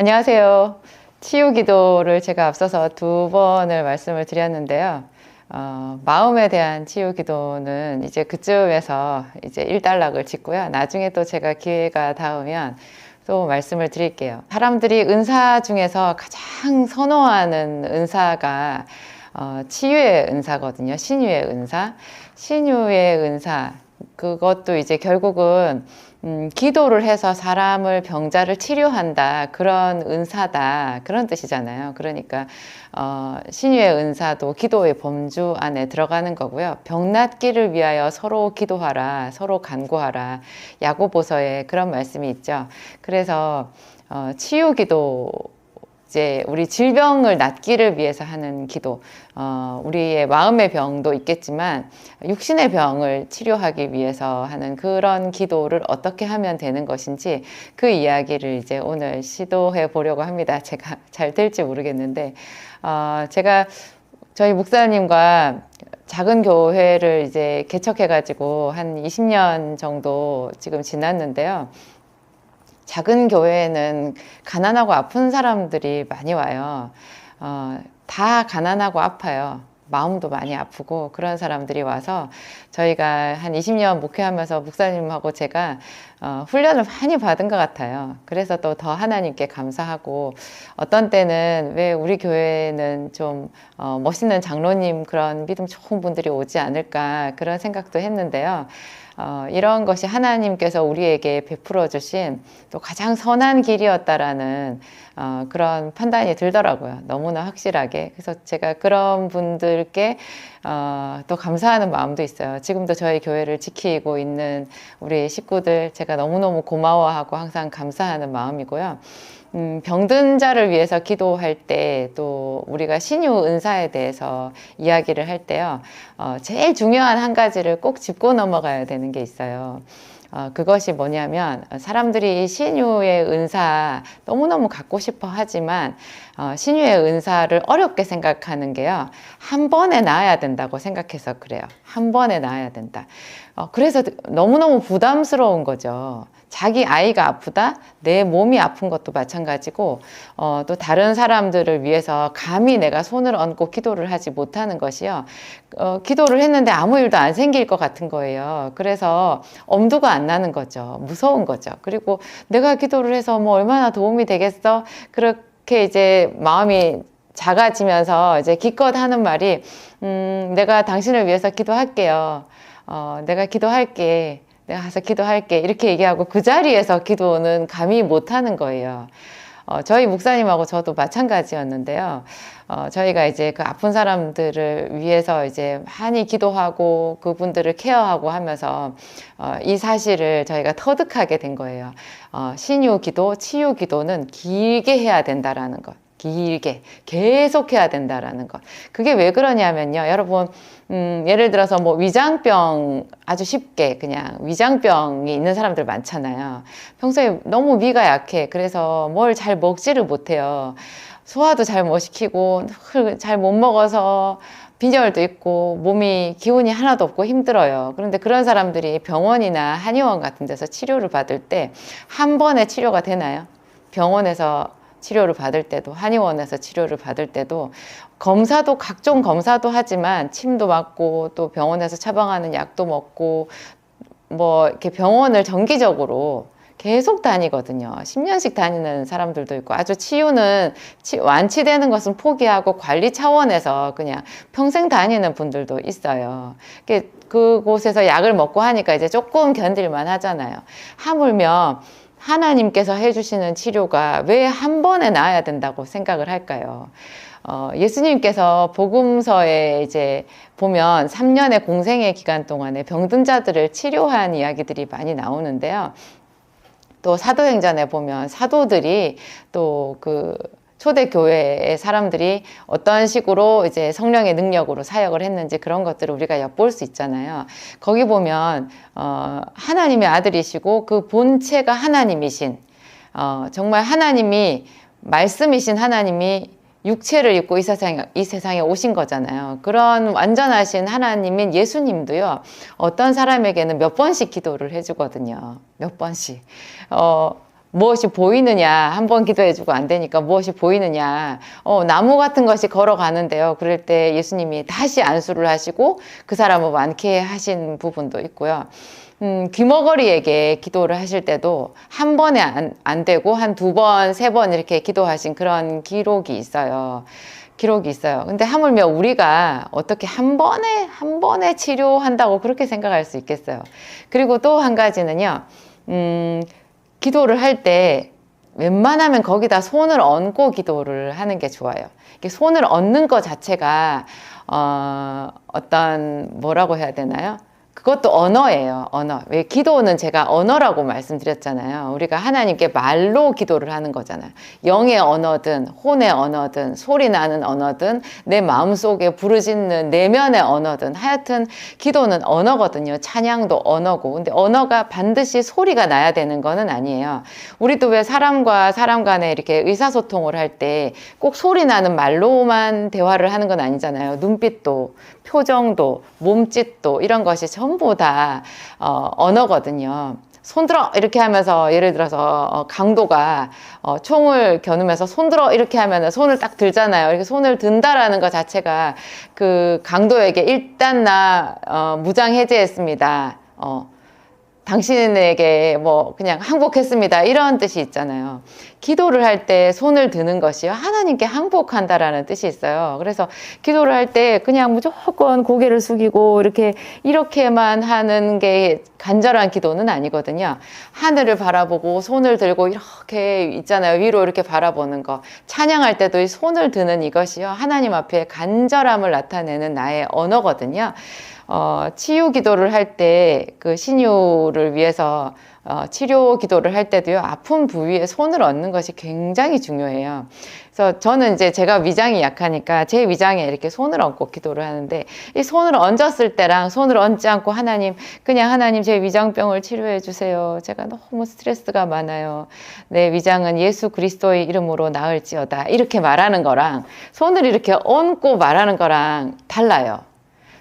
안녕하세요. 치유 기도를 제가 앞서서 2번을 말씀을 드렸는데요. 마음에 대한 치유 기도는 이제 그쯤에서 이제 일단락을 짓고요. 나중에 또 제가 기회가 닿으면 또 말씀을 드릴게요. 사람들이 은사 중에서 가장 선호하는 은사가 치유의 은사거든요. 신유의 은사. 신유의 은사. 그것도 이제 결국은 기도를 해서 사람을 병자를 치료한다, 그런 은사다, 그런 뜻이잖아요. 그러니까 신유의 은사도 기도의 범주 안에 들어가는 거고요. 병 낫기를 위하여 서로 기도하라, 서로 간구하라, 야고보서에 그런 말씀이 있죠. 그래서 치유 기도, 이제 우리 질병을 낫기를 위해서 하는 기도, 우리의 마음의 병도 있겠지만 육신의 병을 치료하기 위해서 하는 그런 기도를 어떻게 하면 되는 것인지 그 이야기를 이제 오늘 시도해 보려고 합니다. 제가 잘 될지 모르겠는데, 제가 저희 목사님과 작은 교회를 이제 개척해가지고 한 20년 정도 지금 지났는데요. 작은 교회에는 가난하고 아픈 사람들이 많이 와요. 다 가난하고 아파요. 마음도 많이 아프고 그런 사람들이 와서 저희가 한 20년 목회하면서 목사님하고 제가 훈련을 많이 받은 것 같아요. 그래서 또 더 하나님께 감사하고, 어떤 때는 왜 우리 교회는 좀 멋있는 장로님, 그런 믿음 좋은 분들이 오지 않을까, 그런 생각도 했는데요. 이런 것이 하나님께서 우리에게 베풀어 주신 또 가장 선한 길이었다라는 그런 판단이 들더라고요. 너무나 확실하게. 그래서 제가 그런 분들께 또 감사하는 마음도 있어요. 지금도 저희 교회를 지키고 있는 우리 식구들, 제가 너무너무 고마워하고 항상 감사하는 마음이고요. 병든 자를 위해서 기도할 때, 또 우리가 신유 은사에 대해서 이야기를 할 때요, 제일 중요한 한 가지를 꼭 짚고 넘어가야 되는 게 있어요. 그것이 뭐냐면, 사람들이 신유의 은사 너무너무 갖고 싶어 하지만 신유의 은사를 어렵게 생각하는 게요, 한 번에 나아야 된다고 생각해서 그래요. 한 번에 나아야 된다. 그래서 너무너무 부담스러운 거죠. 자기 아이가 아프다? 내 몸이 아픈 것도 마찬가지고, 또 다른 사람들을 위해서 감히 내가 손을 얹고 기도를 하지 못하는 것이요. 기도를 했는데 아무 일도 안 생길 것 같은 거예요. 그래서 엄두가 안 나는 거죠. 무서운 거죠. 그리고 내가 기도를 해서 뭐 얼마나 도움이 되겠어? 그렇게 이제 마음이 작아지면서 이제 기껏 하는 말이, 내가 당신을 위해서 기도할게요. 내가 기도할게. 내가 가서 기도할게. 이렇게 얘기하고 그 자리에서 기도는 감히 못하는 거예요. 저희 목사님하고 저도 마찬가지였는데요. 저희가 이제 그 아픈 사람들을 위해서 이제 많이 기도하고 그분들을 케어하고 하면서 이 사실을 저희가 터득하게 된 거예요. 신유 기도, 치유 기도는 길게 해야 된다라는 것. 길게 계속 해야 된다라는 것. 그게 왜 그러냐면요, 여러분, 예를 들어서 뭐 위장병, 아주 쉽게 그냥 위장병이 있는 사람들 많잖아요. 평소에 너무 위가 약해. 그래서 뭘 잘 먹지를 못해요. 소화도 잘 못 시키고 잘 못 먹어서 빈혈도 있고 몸이 기운이 하나도 없고 힘들어요. 그런데 그런 사람들이 병원이나 한의원 같은 데서 치료를 받을 때 한 번에 치료가 되나요? 병원에서 치료를 받을 때도, 한의원에서 치료를 받을 때도 검사도, 각종 검사도 하지만 침도 맞고 또 병원에서 처방하는 약도 먹고 뭐 이렇게 병원을 정기적으로 계속 다니거든요. 10년씩 다니는 사람들도 있고, 아주 치유는 완치되는 것은 포기하고 관리 차원에서 그냥 평생 다니는 분들도 있어요. 그곳에서 약을 먹고 하니까 이제 조금 견딜만 하잖아요. 하물며 하나님께서 해주시는 치료가 왜 한 번에 나아야 된다고 생각을 할까요? 예수님께서 복음서에 이제 보면 3년의 공생의 기간 동안에 병든 자들을 치료한 이야기들이 많이 나오는데요. 또 사도행전에 보면 사도들이 또 그 초대교회의 사람들이 어떤 식으로 이제 성령의 능력으로 사역을 했는지, 그런 것들을 우리가 엿볼 수 있잖아요. 거기 보면 하나님의 아들이시고 그 본체가 하나님이신, 정말 하나님이, 말씀이신 하나님이 육체를 입고 이 세상에 오신 거잖아요. 그런 완전하신 하나님인 예수님도요, 어떤 사람에게는 몇 번씩 기도를 해주거든요. 몇 번씩. 무엇이 보이느냐, 한번 기도해주고 안 되니까 무엇이 보이느냐, 나무 같은 것이 걸어가는데요. 그럴 때 예수님이 다시 안수를 하시고 그 사람을 완쾌 하신 부분도 있고요. 귀머거리에게 기도를 하실 때도 한 번에 안 되고 한 2번, 3번 이렇게 기도하신 그런 기록이 있어요. 근데 하물며 우리가 어떻게 한 번에 치료한다고 그렇게 생각할 수 있겠어요. 그리고 또 한 가지는요, 기도를 할 때 웬만하면 거기다 손을 얹고 기도를 하는 게 좋아요. 손을 얹는 것 자체가, 어떤, 뭐라고 해야 되나요? 그것도 언어예요, 언어. 왜 기도는 제가 언어라고 말씀드렸잖아요. 우리가 하나님께 말로 기도를 하는 거잖아요. 영의 언어든, 혼의 언어든, 소리 나는 언어든, 내 마음속에 부르짖는 내면의 언어든, 하여튼 기도는 언어거든요. 찬양도 언어고. 근데 언어가 반드시 소리가 나야 되는 거는 아니에요. 우리도 왜 사람과 사람 간에 이렇게 의사소통을 할 때 꼭 소리 나는 말로만 대화를 하는 건 아니잖아요. 눈빛도, 표정도, 몸짓도 이런 것이 전부 다 언어거든요. 손들어 이렇게 하면서 예를 들어서 강도가 총을 겨누면서 손들어 이렇게 하면 손을 딱 들잖아요. 이렇게 손을 든다라는 것 자체가 그 강도에게 일단 나 무장 해제했습니다. 당신에게 뭐 그냥 항복했습니다. 이런 뜻이 있잖아요. 기도를 할 때 손을 드는 것이요, 하나님께 항복한다라는 뜻이 있어요. 그래서 기도를 할 때 그냥 무조건 고개를 숙이고 이렇게만 하는 게 간절한 기도는 아니거든요. 하늘을 바라보고 손을 들고 이렇게 있잖아요. 위로 이렇게 바라보는 거. 찬양할 때도 이 손을 드는 이것이요, 하나님 앞에 간절함을 나타내는 나의 언어거든요. 치유 기도를 할 때 그 신유를 위해서 치료 기도를 할 때도요, 아픈 부위에 손을 얹는 것이 굉장히 중요해요. 그래서 저는 이제 제가 위장이 약하니까 제 위장에 이렇게 손을 얹고 기도를 하는데, 이 손을 얹었을 때랑 손을 얹지 않고 그냥 하나님 제 위장병을 치료해 주세요. 제가 너무 스트레스가 많아요. 내 위장은 예수 그리스도의 이름으로 나을지어다. 이렇게 말하는 거랑 손을 이렇게 얹고 말하는 거랑 달라요.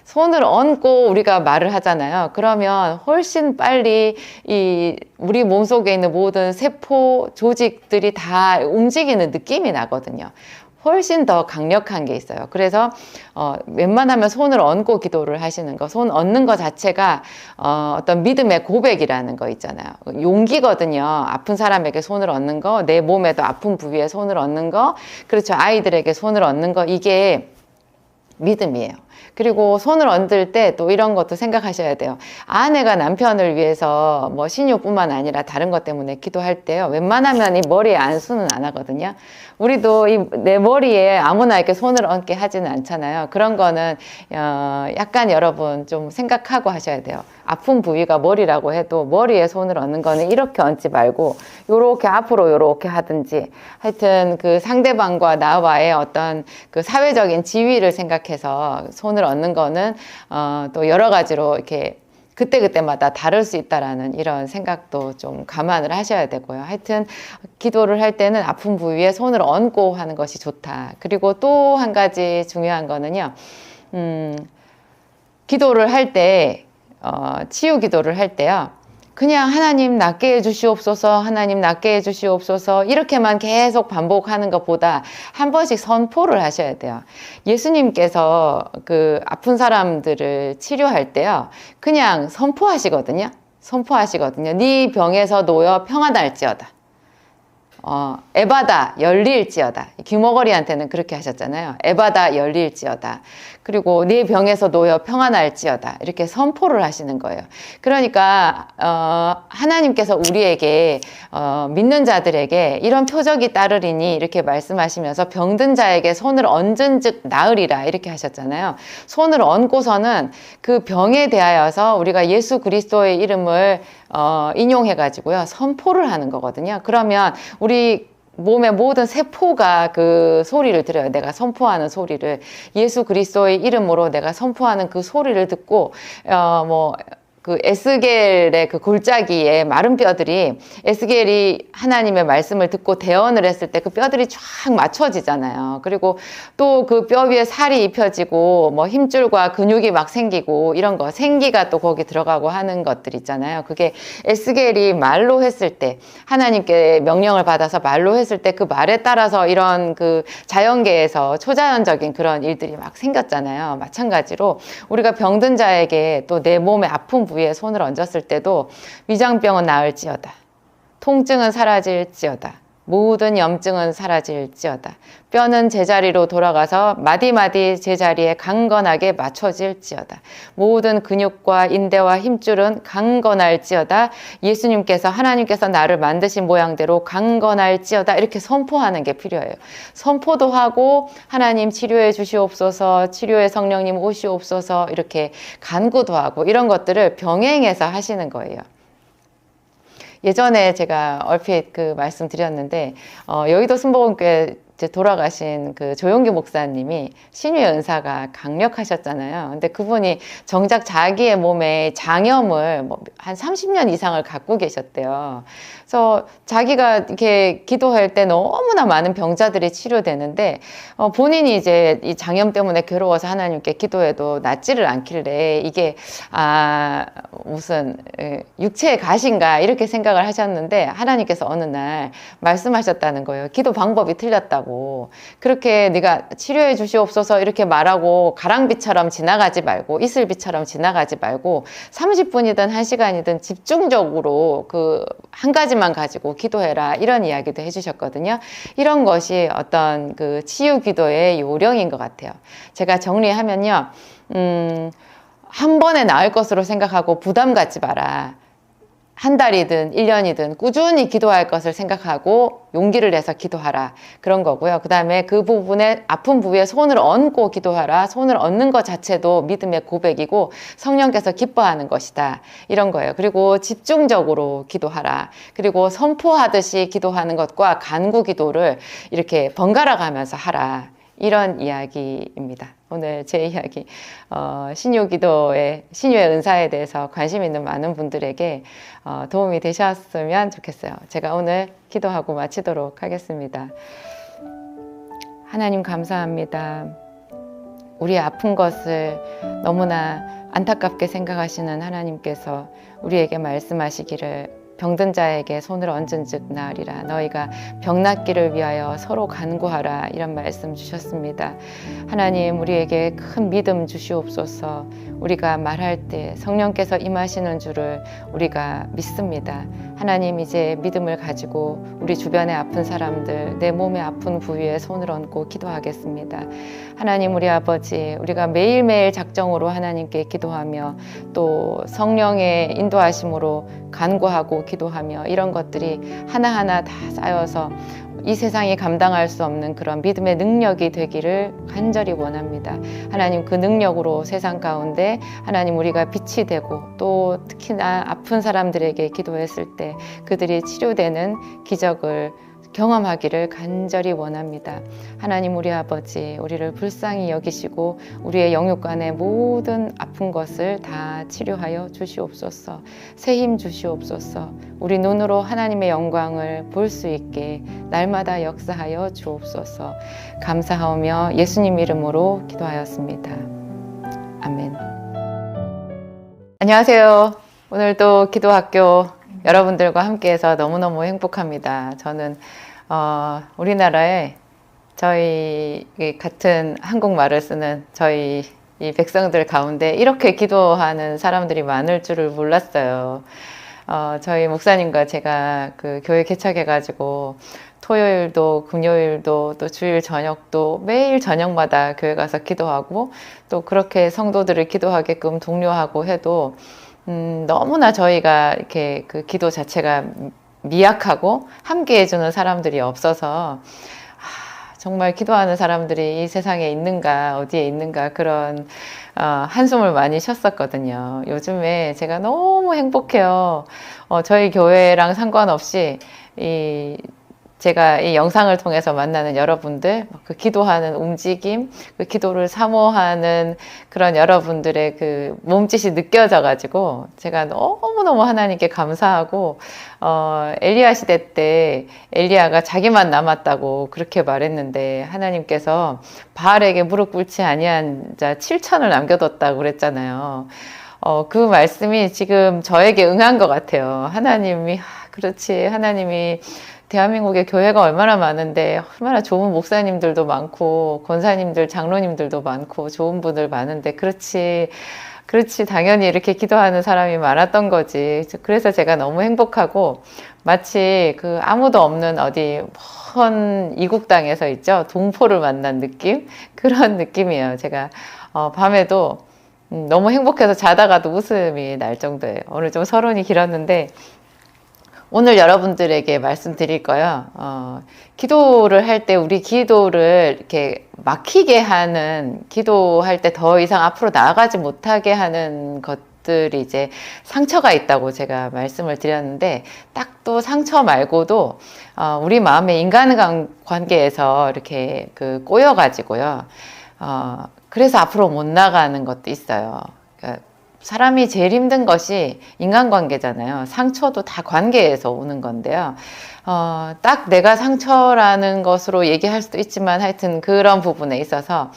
손을 얹고 우리가 말을 하잖아요. 그러면 훨씬 빨리 우리 몸속에 있는 모든 세포 조직들이 다 움직이는 느낌이 나거든요. 훨씬 더 강력한 게 있어요. 그래서 웬만하면 손을 얹고 기도를 하시는 거, 손 얹는 거 자체가 어떤 믿음의 고백이라는 거 있잖아요. 용기거든요. 아픈 사람에게 손을 얹는 거, 내 몸에도 아픈 부위에 손을 얹는 거, 그렇죠. 아이들에게 손을 얹는 거, 이게 믿음이에요. 그리고 손을 얹을 때 또 이런 것도 생각하셔야 돼요. 아내가 남편을 위해서 뭐 신유뿐만 아니라 다른 것 때문에 기도할 때요, 웬만하면 이 머리에 안수는 안 하거든요. 우리도 내 머리에 아무나 이렇게 손을 얹게 하지는 않잖아요. 그런 거는 약간 여러분 좀 생각하고 하셔야 돼요. 아픈 부위가 머리라고 해도 머리에 손을 얹는 거는 이렇게 얹지 말고 요렇게 앞으로 요렇게 하든지, 하여튼 그 상대방과 나와의 어떤 그 사회적인 지위를 생각해서 손을 얹는 거는 또 여러 가지로 이렇게 그때그때마다 다를 수 있다라는 이런 생각도 좀 감안을 하셔야 되고요. 하여튼 기도를 할 때는 아픈 부위에 손을 얹고 하는 것이 좋다. 그리고 또 한 가지 중요한 거는요, 기도를 할 때, 치유 기도를 할 때요, 그냥 하나님 낫게 해주시옵소서, 하나님 낫게 해주시옵소서 이렇게만 계속 반복하는 것보다 한 번씩 선포를 하셔야 돼요. 예수님께서 그 아픈 사람들을 치료할 때요, 그냥 선포하시거든요. 네 병에서 놓여 평안할지어다. 에바다 열릴지어다. 귀머거리한테는 그렇게 하셨잖아요. 에바다 열릴지어다. 그리고 네 병에서 놓여 평안할지어다. 이렇게 선포를 하시는 거예요. 그러니까 하나님께서 우리에게 믿는 자들에게 이런 표적이 따르리니 이렇게 말씀하시면서 병든 자에게 손을 얹은 즉 나으리라 이렇게 하셨잖아요. 손을 얹고서는 그 병에 대하여서 우리가 예수 그리스도의 이름을 인용해가지고요, 선포를 하는 거거든요. 그러면 우리 몸의 모든 세포가 그 소리를 들어요. 내가 선포하는 소리를, 예수 그리스도의 이름으로 내가 선포하는 그 소리를 듣고 그 에스겔의 그 골짜기에 마른 뼈들이 에스겔이 하나님의 말씀을 듣고 대언을 했을 때 그 뼈들이 쫙 맞춰지잖아요. 그리고 또 그 뼈 위에 살이 입혀지고 뭐 힘줄과 근육이 막 생기고 이런 거, 생기가 또 거기 들어가고 하는 것들 있잖아요. 그게 에스겔이 말로 했을 때, 하나님께 명령을 받아서 말로 했을 때 그 말에 따라서 이런 그 자연계에서 초자연적인 그런 일들이 막 생겼잖아요. 마찬가지로 우리가 병든 자에게 또 내 몸의 아픈 부위에 손을 얹었을 때도 위장병은 나을지어다, 통증은 사라질지어다, 모든 염증은 사라질지어다, 뼈는 제자리로 돌아가서 마디마디 제자리에 강건하게 맞춰질지어다, 모든 근육과 인대와 힘줄은 강건할지어다, 예수님께서 하나님께서 나를 만드신 모양대로 강건할지어다, 이렇게 선포하는 게 필요해요. 선포도 하고 하나님 치료해 주시옵소서, 치료의 성령님 오시옵소서, 이렇게 간구도 하고 이런 것들을 병행해서 하시는 거예요. 예전에 제가 얼핏 그 말씀드렸는데 여의도 순복음교회 이제 돌아가신 그 조용기 목사님이 신유의 은사가 강력하셨잖아요. 근데 그분이 정작 자기의 몸에 장염을 뭐 한 30년 이상을 갖고 계셨대요. 그래서 자기가 이렇게 기도할 때 너무나 많은 병자들이 치료되는데 본인이 이제 이 장염 때문에 괴로워서 하나님께 기도해도 낫지를 않길래 이게 무슨 육체의 가시인가 이렇게 생각을 하셨는데 하나님께서 어느 날 말씀하셨다는 거예요. 기도 방법이 틀렸다고. 그렇게 네가 치료해 주시옵소서 이렇게 말하고 가랑비처럼 지나가지 말고 이슬비처럼 지나가지 말고 30분이든 1시간이든 집중적으로 그 한 가지만 가지고 기도해라, 이런 이야기도 해주셨거든요. 이런 것이 어떤 그 치유 기도의 요령인 것 같아요. 제가 정리하면요, 한 번에 나을 것으로 생각하고 부담 갖지 마라. 한 달이든 1년이든 꾸준히 기도할 것을 생각하고 용기를 내서 기도하라, 그런 거고요. 그 다음에 그 부분에 아픈 부위에 손을 얹고 기도하라. 손을 얹는 것 자체도 믿음의 고백이고 성령께서 기뻐하는 것이다, 이런 거예요. 그리고 집중적으로 기도하라. 그리고 선포하듯이 기도하는 것과 간구 기도를 이렇게 번갈아 가면서 하라, 이런 이야기입니다. 오늘 제 이야기, 신유기도의, 신유의 은사에 대해서 관심 있는 많은 분들에게 도움이 되셨으면 좋겠어요. 제가 오늘 기도하고 마치도록 하겠습니다. 하나님 감사합니다. 우리의 아픈 것을 너무나 안타깝게 생각하시는 하나님께서 우리에게 말씀하시기를 병든 자에게 손을 얹은 즉 나으리라, 너희가 병 낫기를 위하여 서로 간구하라, 이런 말씀 주셨습니다. 하나님, 우리에게 큰 믿음 주시옵소서. 우리가 말할 때 성령께서 임하시는 줄을 우리가 믿습니다. 하나님, 이제 믿음을 가지고 우리 주변에 아픈 사람들, 내 몸에 아픈 부위에 손을 얹고 기도하겠습니다. 하나님, 우리 아버지, 우리가 매일매일 작정으로 하나님께 기도하며 또 성령의 인도하심으로 간구하고 기도하며 이런 것들이 하나하나 다 쌓여서 이 세상이 감당할 수 없는 그런 믿음의 능력이 되기를 간절히 원합니다. 하나님, 그 능력으로 세상 가운데 하나님 우리가 빛이 되고 또 특히나 아픈 사람들에게 기도했을 때 그들이 치료되는 기적을 경험하기를 간절히 원합니다. 하나님, 우리 아버지, 우리를 불쌍히 여기시고 우리의 영육간의 모든 아픈 것을 다 치료하여 주시옵소서. 새 힘 주시옵소서. 우리 눈으로 하나님의 영광을 볼 수 있게 날마다 역사하여 주옵소서. 감사하며 예수님 이름으로 기도하였습니다. 아멘. 안녕하세요. 오늘도 기도학교 여러분들과 함께해서 너무너무 행복합니다. 저는 우리나라에 저희 같은 한국말을 쓰는 저희 이 백성들 가운데 이렇게 기도하는 사람들이 많을 줄을 몰랐어요. 저희 목사님과 제가 그 교회 개척해가지고 토요일도 금요일도 또 주일 저녁도 매일 저녁마다 교회 가서 기도하고 또 그렇게 성도들을 기도하게끔 독려하고 해도 너무나 저희가 이렇게 그 기도 자체가 미약하고 함께 해주는 사람들이 없어서 정말 기도하는 사람들이 이 세상에 있는가, 어디에 있는가, 그런 한숨을 많이 쉬었었거든요. 요즘에 제가 너무 행복해요. 저희 교회랑 상관없이 제가 이 영상을 통해서 만나는 여러분들, 그 기도하는 움직임, 그 기도를 사모하는 그런 여러분들의 그 몸짓이 느껴져가지고 제가 너무너무 하나님께 감사하고, 엘리야 시대 때 엘리야가 자기만 남았다고 그렇게 말했는데 하나님께서 바알에게 무릎 꿇지 아니한 자 7천을 남겨뒀다고 그랬잖아요. 그 말씀이 지금 저에게 응한 것 같아요. 하나님이, 그렇지. 하나님이 대한민국에 교회가 얼마나 많은데, 얼마나 좋은 목사님들도 많고, 권사님들, 장로님들도 많고, 좋은 분들 많은데, 그렇지. 그렇지. 당연히 이렇게 기도하는 사람이 많았던 거지. 그래서 제가 너무 행복하고, 마치 그 아무도 없는 어디 먼 이국 땅에서 있죠. 동포를 만난 느낌? 그런 느낌이에요. 제가, 밤에도 너무 행복해서 자다가도 웃음이 날 정도예요. 오늘 좀 서론이 길었는데 오늘 여러분들에게 말씀드릴 거요. 기도를 할 때 우리 기도를 이렇게 막히게 하는, 기도할 때 더 이상 앞으로 나아가지 못하게 하는 것들이 이제 상처가 있다고 제가 말씀을 드렸는데, 딱 또 상처 말고도 우리 마음의 인간관계에서 이렇게 꼬여가지고요. 그래서 앞으로 못 나가는 것도 있어요. 그러니까 사람이 제일 힘든 것이 인간관계잖아요. 상처도 다 관계에서 오는 건데요. 딱 내가 상처라는 것으로 얘기할 수도 있지만 하여튼 그런 부분에 있어서,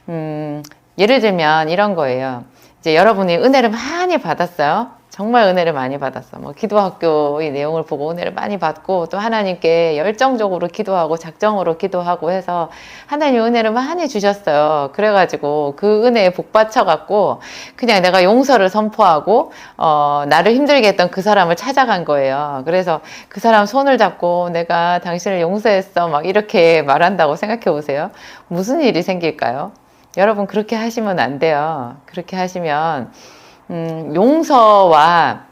예를 들면 이런 거예요. 이제 여러분이 은혜를 많이 받았어요. 정말 은혜를 많이 받았어. 뭐 기도학교의 내용을 보고 은혜를 많이 받고 또 하나님께 열정적으로 기도하고 작정으로 기도하고 해서 하나님 은혜를 많이 주셨어요. 그래가지고 그 은혜에 복받쳐갖고 그냥 내가 용서를 선포하고 나를 힘들게 했던 그 사람을 찾아간 거예요. 그래서 그 사람 손을 잡고 내가 당신을 용서했어 막 이렇게 말한다고 생각해 보세요. 무슨 일이 생길까요? 여러분 그렇게 하시면 안 돼요. 그렇게 하시면 용서와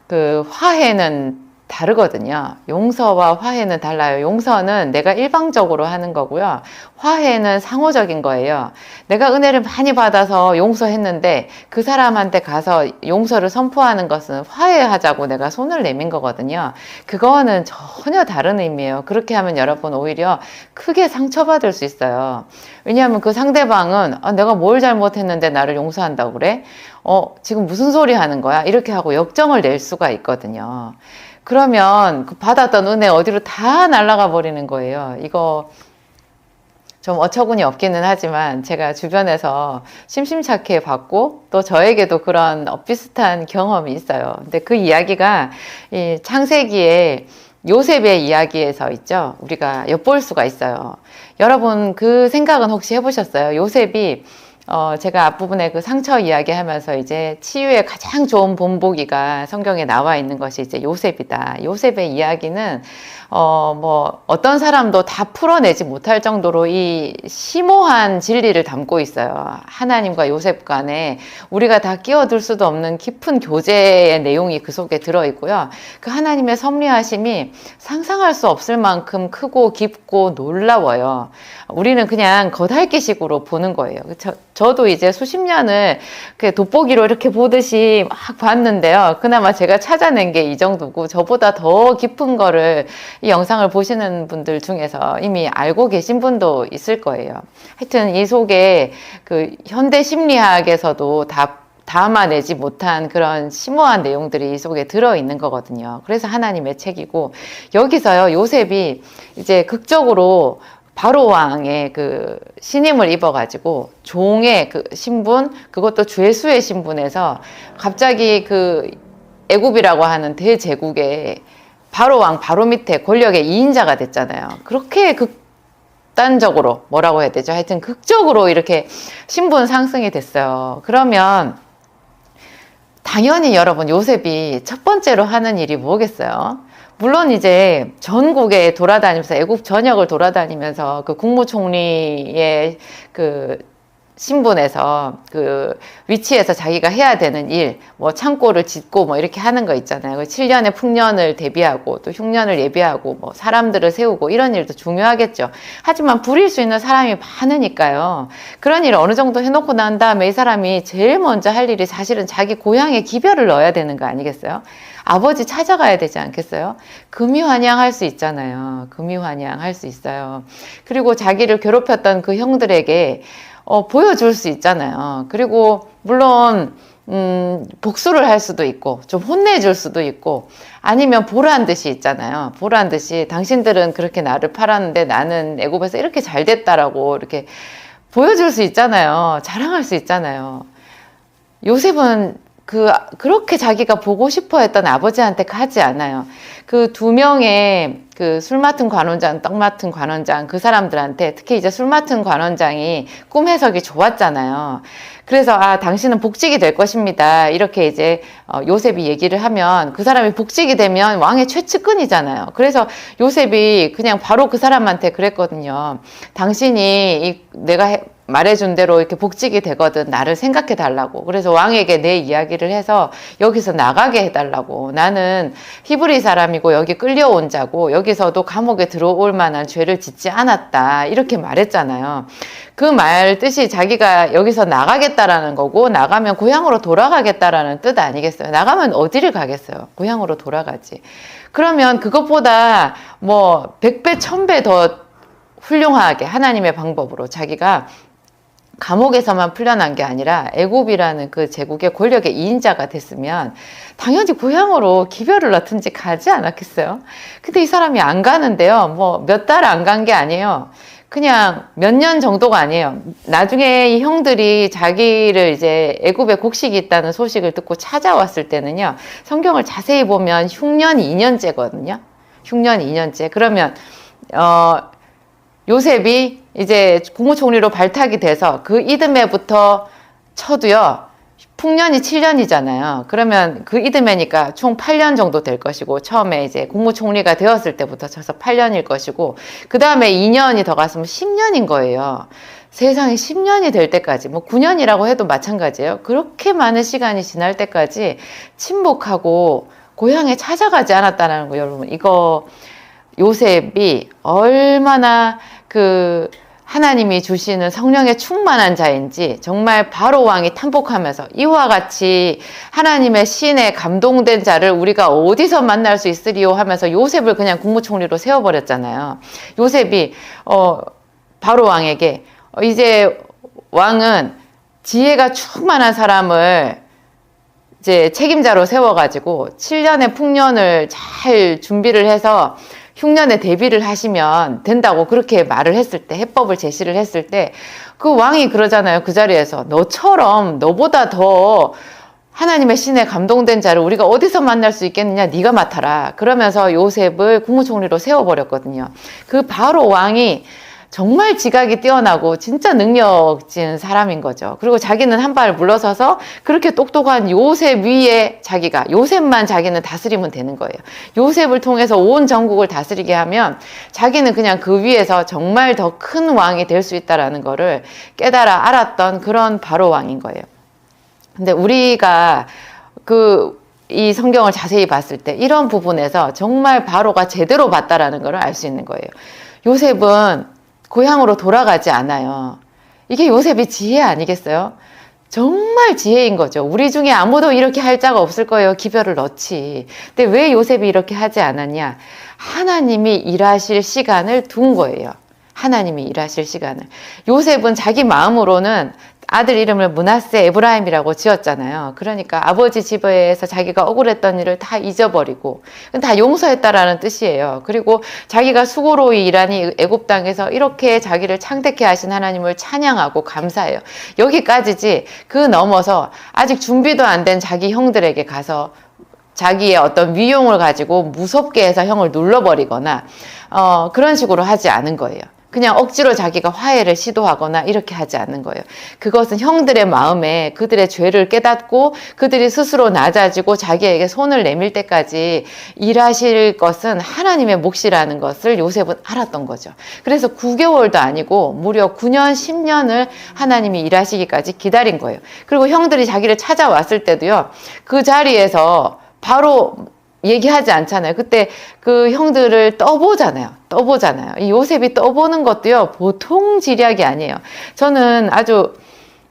그 화해는 다르거든요. 용서와 화해는 달라요. 용서는 내가 일방적으로 하는 거고요. 화해는 상호적인 거예요. 내가 은혜를 많이 받아서 용서했는데 그 사람한테 가서 용서를 선포하는 것은 화해하자고 내가 손을 내민 거거든요. 그거는 전혀 다른 의미예요. 그렇게 하면 여러분 오히려 크게 상처받을 수 있어요. 왜냐하면 그 상대방은 내가 뭘 잘못했는데 나를 용서한다고 그래? 지금 무슨 소리 하는 거야? 이렇게 하고 역정을 낼 수가 있거든요. 그러면 그 받았던 은혜 어디로 다 날아가 버리는 거예요. 이거 좀 어처구니 없기는 하지만 제가 주변에서 심심찮게 봤고 또 저에게도 그런 비슷한 경험이 있어요. 근데 그 이야기가 이 창세기에 요셉의 이야기에서 있죠. 우리가 엿볼 수가 있어요. 여러분 그 생각은 혹시 해보셨어요? 요셉이 제가 앞부분에 그 상처 이야기 하면서 이제 치유의 가장 좋은 본보기가 성경에 나와 있는 것이 이제 요셉이다. 요셉의 이야기는, 어떤 사람도 다 풀어내지 못할 정도로 이 심오한 진리를 담고 있어요. 하나님과 요셉 간에 우리가 다 끼어들 수도 없는 깊은 교제의 내용이 그 속에 들어있고요. 그 하나님의 섭리하심이 상상할 수 없을 만큼 크고 깊고 놀라워요. 우리는 그냥 겉핥기식으로 보는 거예요. 저도 이제 수십 년을 돋보기로 이렇게 보듯이 막 봤는데요. 그나마 제가 찾아낸 게 이 정도고 저보다 더 깊은 거를 이 영상을 보시는 분들 중에서 이미 알고 계신 분도 있을 거예요. 하여튼 이 속에 그 현대 심리학에서도 다 담아내지 못한 그런 심오한 내용들이 이 속에 들어있는 거거든요. 그래서 하나님의 책이고 여기서요 요셉이 이제 극적으로 바로 왕의 그 신임을 입어가지고 종의 그 신분, 그것도 죄수의 신분에서 갑자기 그 애굽이라고 하는 대제국의 바로 왕 바로 밑에 권력의 2인자가 됐잖아요. 그렇게 극단적으로 뭐라고 해야 되죠? 하여튼 극적으로 이렇게 신분 상승이 됐어요. 그러면 당연히 여러분 요셉이 첫 번째로 하는 일이 뭐겠어요? 물론 이제 전국에 돌아다니면서 애국 전역을 돌아다니면서 그 국무총리의 그 신분에서 그 위치에서 자기가 해야 되는 일, 뭐 창고를 짓고 뭐 이렇게 하는 거 있잖아요. 7년의 풍년을 대비하고 또 흉년을 예비하고 뭐 사람들을 세우고 이런 일도 중요하겠죠. 하지만 부릴 수 있는 사람이 많으니까요. 그런 일을 어느 정도 해놓고 난 다음에 이 사람이 제일 먼저 할 일이 사실은 자기 고향에 기별을 넣어야 되는 거 아니겠어요? 아버지 찾아가야 되지 않겠어요? 금유환영할 수 있잖아요. 금유환영할 수 있어요. 그리고 자기를 괴롭혔던 그 형들에게 보여줄 수 있잖아요. 그리고 물론 복수를 할 수도 있고 좀 혼내줄 수도 있고 아니면 보란 듯이 있잖아요. 보란 듯이 당신들은 그렇게 나를 팔았는데 나는 애굽에서 이렇게 잘 됐다라고 이렇게 보여줄 수 있잖아요. 자랑할 수 있잖아요. 요셉은 그렇게 자기가 보고 싶어 했던 아버지한테 가지 않아요. 그 두 명의 그 술 맡은 관원장, 떡 맡은 관원장, 그 사람들한테 특히 이제 술 맡은 관원장이 꿈 해석이 좋았잖아요. 그래서 당신은 복직이 될 것입니다. 이렇게 이제 요셉이 얘기를 하면 그 사람이 복직이 되면 왕의 최측근이잖아요. 그래서 요셉이 그냥 바로 그 사람한테 그랬거든요. 당신이 내가 말해준 대로 이렇게 복직이 되거든. 나를 생각해 달라고. 그래서 왕에게 내 이야기를 해서 여기서 나가게 해달라고. 나는 히브리 사람이고 여기 끌려온 자고 여기서도 감옥에 들어올 만한 죄를 짓지 않았다. 이렇게 말했잖아요. 그 말 뜻이 자기가 여기서 나가겠다라는 거고 나가면 고향으로 돌아가겠다라는 뜻 아니겠어요? 나가면 어디를 가겠어요? 고향으로 돌아가지. 그러면 그것보다 뭐 100배, 1000배 더 훌륭하게 하나님의 방법으로 자기가 감옥에서만 풀려난 게 아니라 애굽이라는 그 제국의 권력의 2인자가 됐으면 당연히 고향으로 기별을 넣든지 가지 않았겠어요? 근데 이 사람이 안 가는데요. 뭐 몇 달 안 간 게 아니에요. 그냥 몇 년 정도가 아니에요. 나중에 이 형들이 자기를 이제 애굽에 곡식이 있다는 소식을 듣고 찾아왔을 때는요. 성경을 자세히 보면 흉년 2년째거든요. 흉년 2년째. 그러면 요셉이 이제 국무총리로 발탁이 돼서 그 이듬해부터 쳐도요, 풍년이 7년이잖아요. 그러면 그 이듬해니까 총 8년 정도 될 것이고, 처음에 이제 국무총리가 되었을 때부터 쳐서 8년일 것이고, 그 다음에 2년이 더 갔으면 10년인 거예요. 세상에 10년이 될 때까지, 뭐 9년이라고 해도 마찬가지예요. 그렇게 많은 시간이 지날 때까지 침묵하고 고향에 찾아가지 않았다는 거, 여러분. 이거 요셉이 얼마나 하나님이 주시는 성령에 충만한 자인지 정말 바로 왕이 탐복하면서 이와 같이 하나님의 신에 감동된 자를 우리가 어디서 만날 수 있으리요 하면서 요셉을 그냥 국무총리로 세워버렸잖아요. 요셉이 바로 왕에게 이제 왕은 지혜가 충만한 사람을 이제 책임자로 세워가지고 7년의 풍년을 잘 준비를 해서 흉년에 대비를 하시면 된다고 그렇게 말을 했을 때, 해법을 제시를 했을 때, 그 왕이 그러잖아요. 그 자리에서. 너처럼, 너보다 더 하나님의 신에 감동된 자를 우리가 어디서 만날 수 있겠느냐? 네가 맡아라. 그러면서 요셉을 국무총리로 세워버렸거든요. 그 바로 왕이 정말 지각이 뛰어나고 진짜 능력진 사람인 거죠. 그리고 자기는 한 발 물러서서 그렇게 똑똑한 요셉 위에 요셉만 자기는 다스리면 되는 거예요. 요셉을 통해서 온 전국을 다스리게 하면 자기는 그냥 그 위에서 정말 더 큰 왕이 될 수 있다라는 거를 깨달아 알았던 그런 바로 왕인 거예요. 근데 우리가 이 성경을 자세히 봤을 때 이런 부분에서 정말 바로가 제대로 봤다라는 걸 알 수 있는 거예요. 요셉은 고향으로 돌아가지 않아요. 이게 요셉의 지혜 아니겠어요? 정말 지혜인 거죠. 우리 중에 아무도 이렇게 할 자가 없을 거예요. 기별을 넣지. 근데 왜 요셉이 이렇게 하지 않았냐? 하나님이 일하실 시간을 둔 거예요. 하나님이 일하실 시간을. 요셉은 자기 마음으로는 아들 이름을 므낫세 에브라임이라고 지었잖아요. 그러니까 아버지 집에서 자기가 억울했던 일을 다 잊어버리고 다 용서했다라는 뜻이에요. 그리고 자기가 수고로이 일한 이 애굽 땅에서 이렇게 자기를 창택케 하신 하나님을 찬양하고 감사해요. 여기까지지. 그 넘어서 아직 준비도 안 된 자기 형들에게 가서 자기의 어떤 위용을 가지고 무섭게 해서 형을 눌러버리거나 그런 식으로 하지 않은 거예요. 그냥 억지로 자기가 화해를 시도하거나 이렇게 하지 않는 거예요. 그것은 형들의 마음에 그들의 죄를 깨닫고 그들이 스스로 낮아지고 자기에게 손을 내밀 때까지 일하실 것은 하나님의 몫이라는 것을 요셉은 알았던 거죠. 그래서 9개월도 아니고 무려 9년, 10년을 하나님이 일하시기까지 기다린 거예요. 그리고 형들이 자기를 찾아왔을 때도요. 그 자리에서 바로 얘기하지 않잖아요. 그때 그 형들을 떠보잖아요. 이 요셉이 떠보는 것도요, 보통 지략이 아니에요. 저는 아주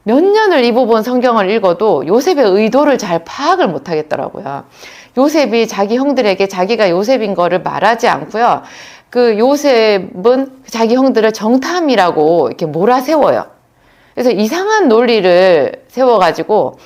몇 년을 이 부분 성경을 읽어도 요셉의 의도를 잘 파악을 못 하겠더라고요. 요셉이 자기 형들에게 자기가 요셉인 거를 말하지 않고요. 그 요셉은 자기 형들을 정탐이라고 이렇게 몰아세워요. 그래서 이상한 논리를 세워가지고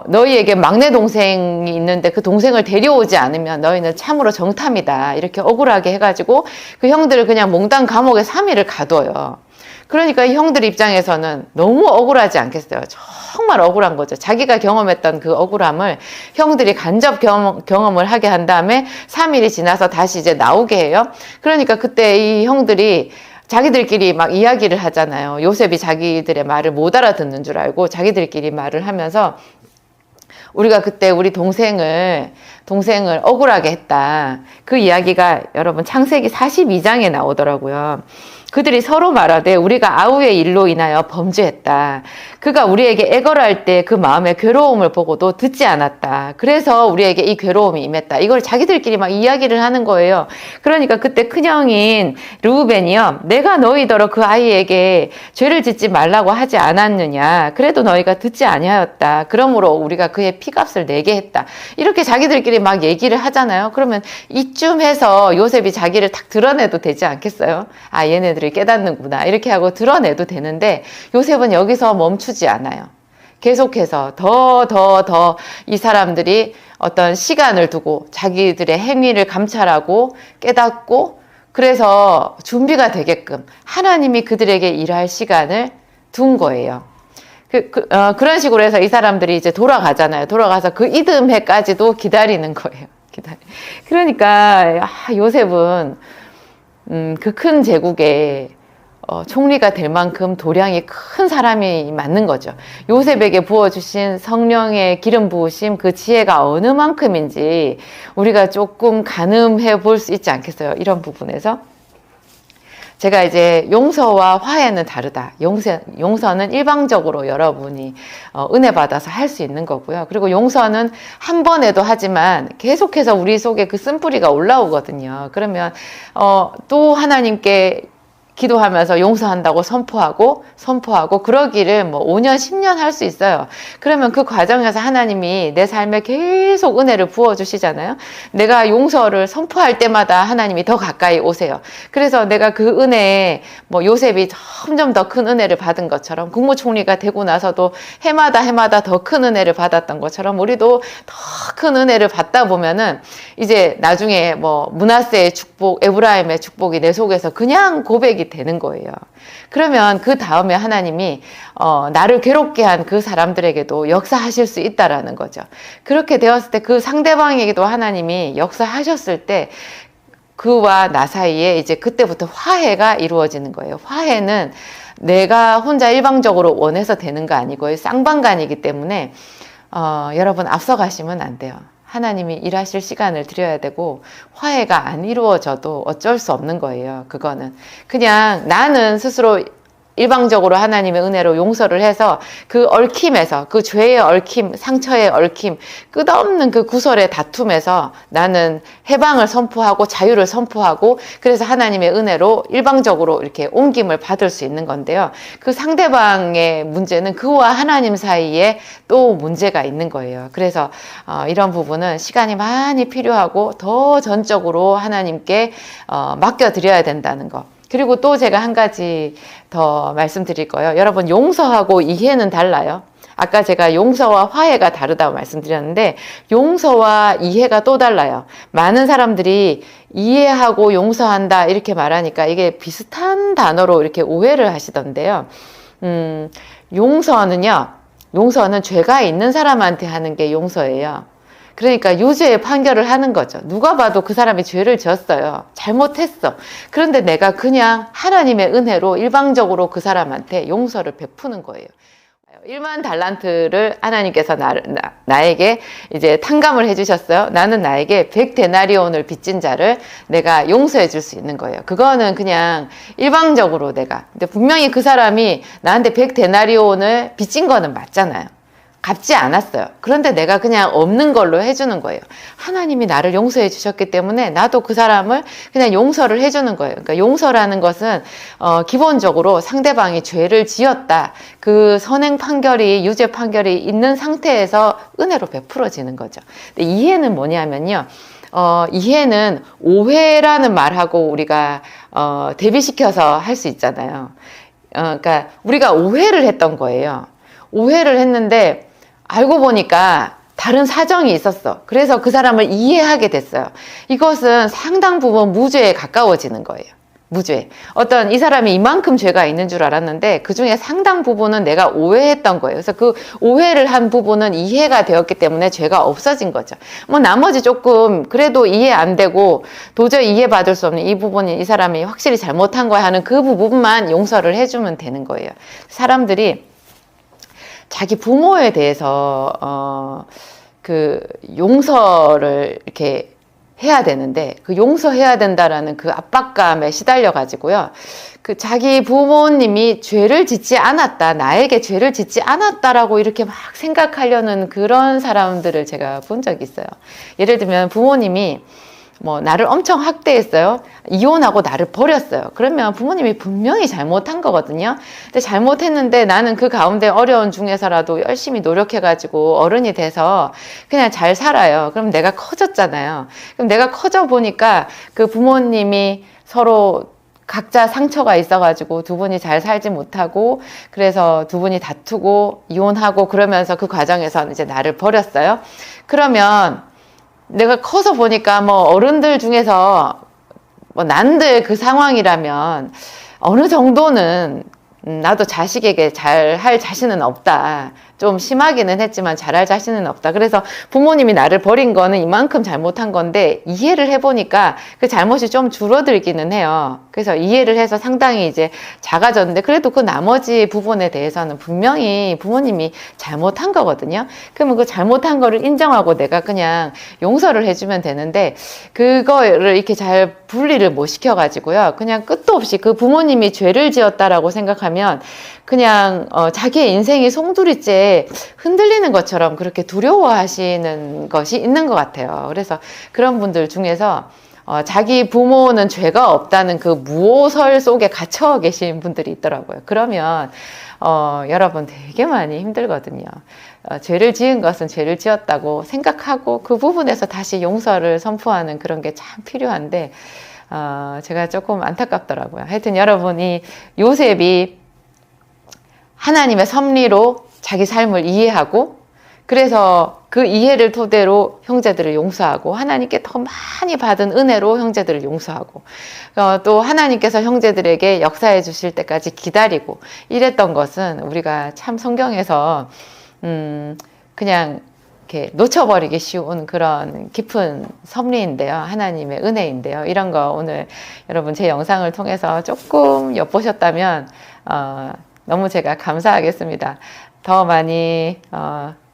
너희에게 막내 동생이 있는데 그 동생을 데려오지 않으면 너희는 참으로 정탐이다. 이렇게 억울하게 해가지고 그 형들을 그냥 몽땅 감옥에 3일을 가둬요. 그러니까 이 형들 입장에서는 너무 억울하지 않겠어요? 정말 억울한 거죠. 자기가 경험했던 그 억울함을 형들이 간접 경험을 하게 한 다음에 3일이 지나서 다시 이제 나오게 해요. 그러니까 그때 이 형들이 자기들끼리 막 이야기를 하잖아요. 요셉이 자기들의 말을 못 알아듣는 줄 알고 자기들끼리 말을 하면서 우리가 그때 우리 동생을 억울하게 했다. 그 이야기가 여러분 창세기 42장에 나오더라고요. 그들이 서로 말하되 우리가 아우의 일로 인하여 범죄했다. 그가 우리에게 애걸할 때 그 마음의 괴로움을 보고도 듣지 않았다. 그래서 우리에게 이 괴로움이 임했다. 이걸 자기들끼리 막 이야기를 하는 거예요. 그러니까 그때 큰형인 르우벤이요. 내가 너희더러 그 아이에게 죄를 짓지 말라고 하지 않았느냐. 그래도 너희가 듣지 아니하였다. 그러므로 우리가 그의 피값을 내게 했다. 이렇게 자기들끼리 막 얘기를 하잖아요. 그러면 이쯤 해서 요셉이 자기를 딱 드러내도 되지 않겠어요? 아, 얘네들이 깨닫는구나. 이렇게 하고 드러내도 되는데 요셉은 여기서 멈추지 않아요. 계속해서 더 이 사람들이 어떤 시간을 두고 자기들의 행위를 감찰하고 깨닫고 그래서 준비가 되게끔 하나님이 그들에게 일할 시간을 둔 거예요. 그런 식으로 해서 이 사람들이 이제 돌아가잖아요. 돌아가서 그 이듬해까지도 기다리는 거예요. 그러니까 요셉은 그 큰 제국에 총리가 될 만큼 도량이 큰 사람이 맞는 거죠. 요셉에게 부어주신 성령의 기름 부으심 그 지혜가 어느 만큼인지 우리가 조금 가늠해 볼 수 있지 않겠어요? 이런 부분에서. 제가 이제 용서와 화해는 다르다. 용서는 일방적으로 여러분이 은혜 받아서 할 수 있는 거고요. 그리고 용서는 한 번에도 하지만 계속해서 우리 속에 그 쓴뿌리가 올라오거든요. 그러면 또 하나님께 기도하면서 용서한다고 선포하고 그러기를 뭐 5년, 10년 할 수 있어요. 그러면 그 과정에서 하나님이 내 삶에 계속 은혜를 부어주시잖아요. 내가 용서를 선포할 때마다 하나님이 더 가까이 오세요. 그래서 내가 그 은혜에 뭐 요셉이 점점 더 큰 은혜를 받은 것처럼 국무총리가 되고 나서도 해마다 더 큰 은혜를 받았던 것처럼 우리도 더 큰 은혜를 받다 보면은 이제 나중에 뭐 므낫세의 축복, 에브라임의 축복이 내 속에서 그냥 고백이 되는 거예요. 그러면 그 다음에 하나님이 나를 괴롭게 한 그 사람들에게도 역사하실 수 있다라는 거죠. 그렇게 되었을 때 그 상대방에게도 하나님이 역사하셨을 때 그와 나 사이에 이제 그때부터 화해가 이루어지는 거예요. 화해는 내가 혼자 일방적으로 원해서 되는 거 아니고요. 쌍방간이기 때문에 여러분 앞서가시면 안 돼요. 하나님이 일하실 시간을 드려야 되고 화해가 안 이루어져도 어쩔 수 없는 거예요. 그거는 그냥 나는 스스로 일방적으로 하나님의 은혜로 용서를 해서 그 얽힘에서 그 죄의 얽힘, 상처의 얽힘, 끝없는 그 구설의 다툼에서 나는 해방을 선포하고 자유를 선포하고 그래서 하나님의 은혜로 일방적으로 이렇게 옮김을 받을 수 있는 건데요. 그 상대방의 문제는 그와 하나님 사이에 또 문제가 있는 거예요. 그래서 이런 부분은 시간이 많이 필요하고 더 전적으로 하나님께 맡겨드려야 된다는 거. 그리고 또 제가 한 가지 더 말씀드릴 거예요. 여러분 용서하고 이해는 달라요. 아까 제가 용서와 화해가 다르다고 말씀드렸는데 용서와 이해가 또 달라요. 많은 사람들이 이해하고 용서한다 이렇게 말하니까 이게 비슷한 단어로 이렇게 오해를 하시던데요. 용서는 죄가 있는 사람한테 하는 게 용서예요. 그러니까 유죄의 판결을 하는 거죠. 누가 봐도 그 사람이 죄를 지었어요. 잘못했어. 그런데 내가 그냥 하나님의 은혜로 일방적으로 그 사람한테 용서를 베푸는 거예요. 1만 달란트를 하나님께서 나에게 이제 탕감을 해주셨어요. 나는 나에게 100데나리온을 빚진 자를 내가 용서해 줄 수 있는 거예요. 그거는 그냥 일방적으로 내가. 근데 분명히 그 사람이 나한테 100데나리온을 빚진 거는 맞잖아요. 갚지 않았어요. 그런데 내가 그냥 없는 걸로 해주는 거예요. 하나님이 나를 용서해 주셨기 때문에 나도 그 사람을 그냥 용서를 해주는 거예요. 그러니까 용서라는 것은 기본적으로 상대방이 죄를 지었다. 그 선행 판결이, 유죄 판결이 있는 상태에서 은혜로 베풀어지는 거죠. 근데 이해는 뭐냐면요. 이해는 오해라는 말하고 우리가 대비시켜서 할 수 있잖아요. 그러니까 우리가 오해를 했던 거예요. 오해를 했는데 알고 보니까 다른 사정이 있었어. 그래서 그 사람을 이해하게 됐어요. 이것은 상당 부분 무죄에 가까워지는 거예요. 무죄. 이 사람이 이만큼 죄가 있는 줄 알았는데 그 중에 상당 부분은 내가 오해했던 거예요. 그래서 그 오해를 한 부분은 이해가 되었기 때문에 죄가 없어진 거죠. 나머지 조금 그래도 이해 안 되고 도저히 이해받을 수 없는 이 부분이 이 사람이 확실히 잘못한 거야 하는 그 부분만 용서를 해주면 되는 거예요. 사람들이 자기 부모에 대해서 그 용서를 이렇게 해야 되는데 그 용서해야 된다라는 그 압박감에 시달려 가지고요. 그 자기 부모님이 죄를 짓지 않았다, 나에게 죄를 짓지 않았다라고 이렇게 막 생각하려는 그런 사람들을 제가 본 적이 있어요. 예를 들면 부모님이 나를 엄청 학대했어요. 이혼하고 나를 버렸어요. 그러면 부모님이 분명히 잘못한 거거든요. 근데 잘못했는데 나는 그 가운데 어려운 중에서라도 열심히 노력해가지고 어른이 돼서 그냥 잘 살아요. 그럼 내가 커졌잖아요. 그럼 내가 커져 보니까 그 부모님이 서로 각자 상처가 있어가지고 두 분이 잘 살지 못하고 그래서 두 분이 다투고 이혼하고 그러면서 그 과정에서 이제 나를 버렸어요. 그러면 내가 커서 보니까 어른들 중에서 난들 그 상황이라면 어느 정도는 나도 자식에게 잘할 자신은 없다. 좀 심하기는 했지만 잘할 자신은 없다. 그래서 부모님이 나를 버린 거는 이만큼 잘못한 건데 이해를 해보니까 그 잘못이 좀 줄어들기는 해요. 그래서 이해를 해서 상당히 이제 작아졌는데 그래도 그 나머지 부분에 대해서는 분명히 부모님이 잘못한 거거든요. 그러면 그 잘못한 거를 인정하고 내가 그냥 용서를 해주면 되는데 그거를 이렇게 잘 분리를 못 시켜가지고요. 그냥 끝도 없이 그 부모님이 죄를 지었다라고 생각하면 그냥 자기의 인생이 송두리째 흔들리는 것처럼 그렇게 두려워하시는 것이 있는 것 같아요. 그래서 그런 분들 중에서 자기 부모는 죄가 없다는 그 무오설 속에 갇혀 계신 분들이 있더라고요. 그러면 여러분 되게 많이 힘들거든요. 죄를 지은 것은 죄를 지었다고 생각하고 그 부분에서 다시 용서를 선포하는 그런 게 참 필요한데 제가 조금 안타깝더라고요. 하여튼 여러분이 요셉이 하나님의 섭리로 자기 삶을 이해하고 그래서 그 이해를 토대로 형제들을 용서하고 하나님께 더 많이 받은 은혜로 형제들을 용서하고 또 하나님께서 형제들에게 역사해 주실 때까지 기다리고 이랬던 것은 우리가 참 성경에서 그냥 이렇게 놓쳐버리기 쉬운 그런 깊은 섭리인데요. 하나님의 은혜인데요. 이런 거 오늘 여러분 제 영상을 통해서 조금 엿보셨다면 너무 제가 감사하겠습니다. 더 많이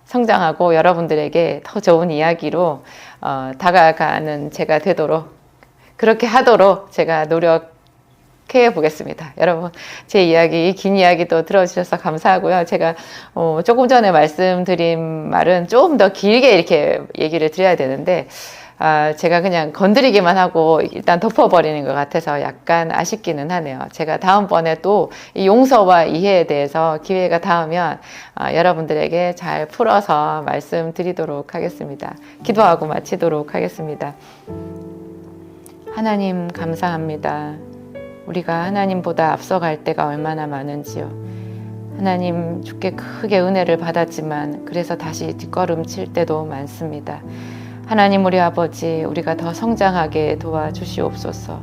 성장하고 여러분들에게 더 좋은 이야기로 다가가는 제가 되도록 그렇게 하도록 제가 노력해 보겠습니다. 여러분 제 이야기, 긴 이야기도 들어주셔서 감사하고요. 제가 조금 전에 말씀드린 말은 좀 더 길게 이렇게 얘기를 드려야 되는데 제가 그냥 건드리기만 하고 일단 덮어버리는 것 같아서 약간 아쉽기는 하네요. 제가 다음번에 또 이 용서와 이해에 대해서 기회가 닿으면 여러분들에게 잘 풀어서 말씀드리도록 하겠습니다. 기도하고 마치도록 하겠습니다. 하나님 감사합니다. 우리가 하나님보다 앞서갈 때가 얼마나 많은지요. 하나님 주께 크게 은혜를 받았지만 그래서 다시 뒷걸음칠 때도 많습니다. 하나님 우리 아버지 우리가 더 성장하게 도와주시옵소서.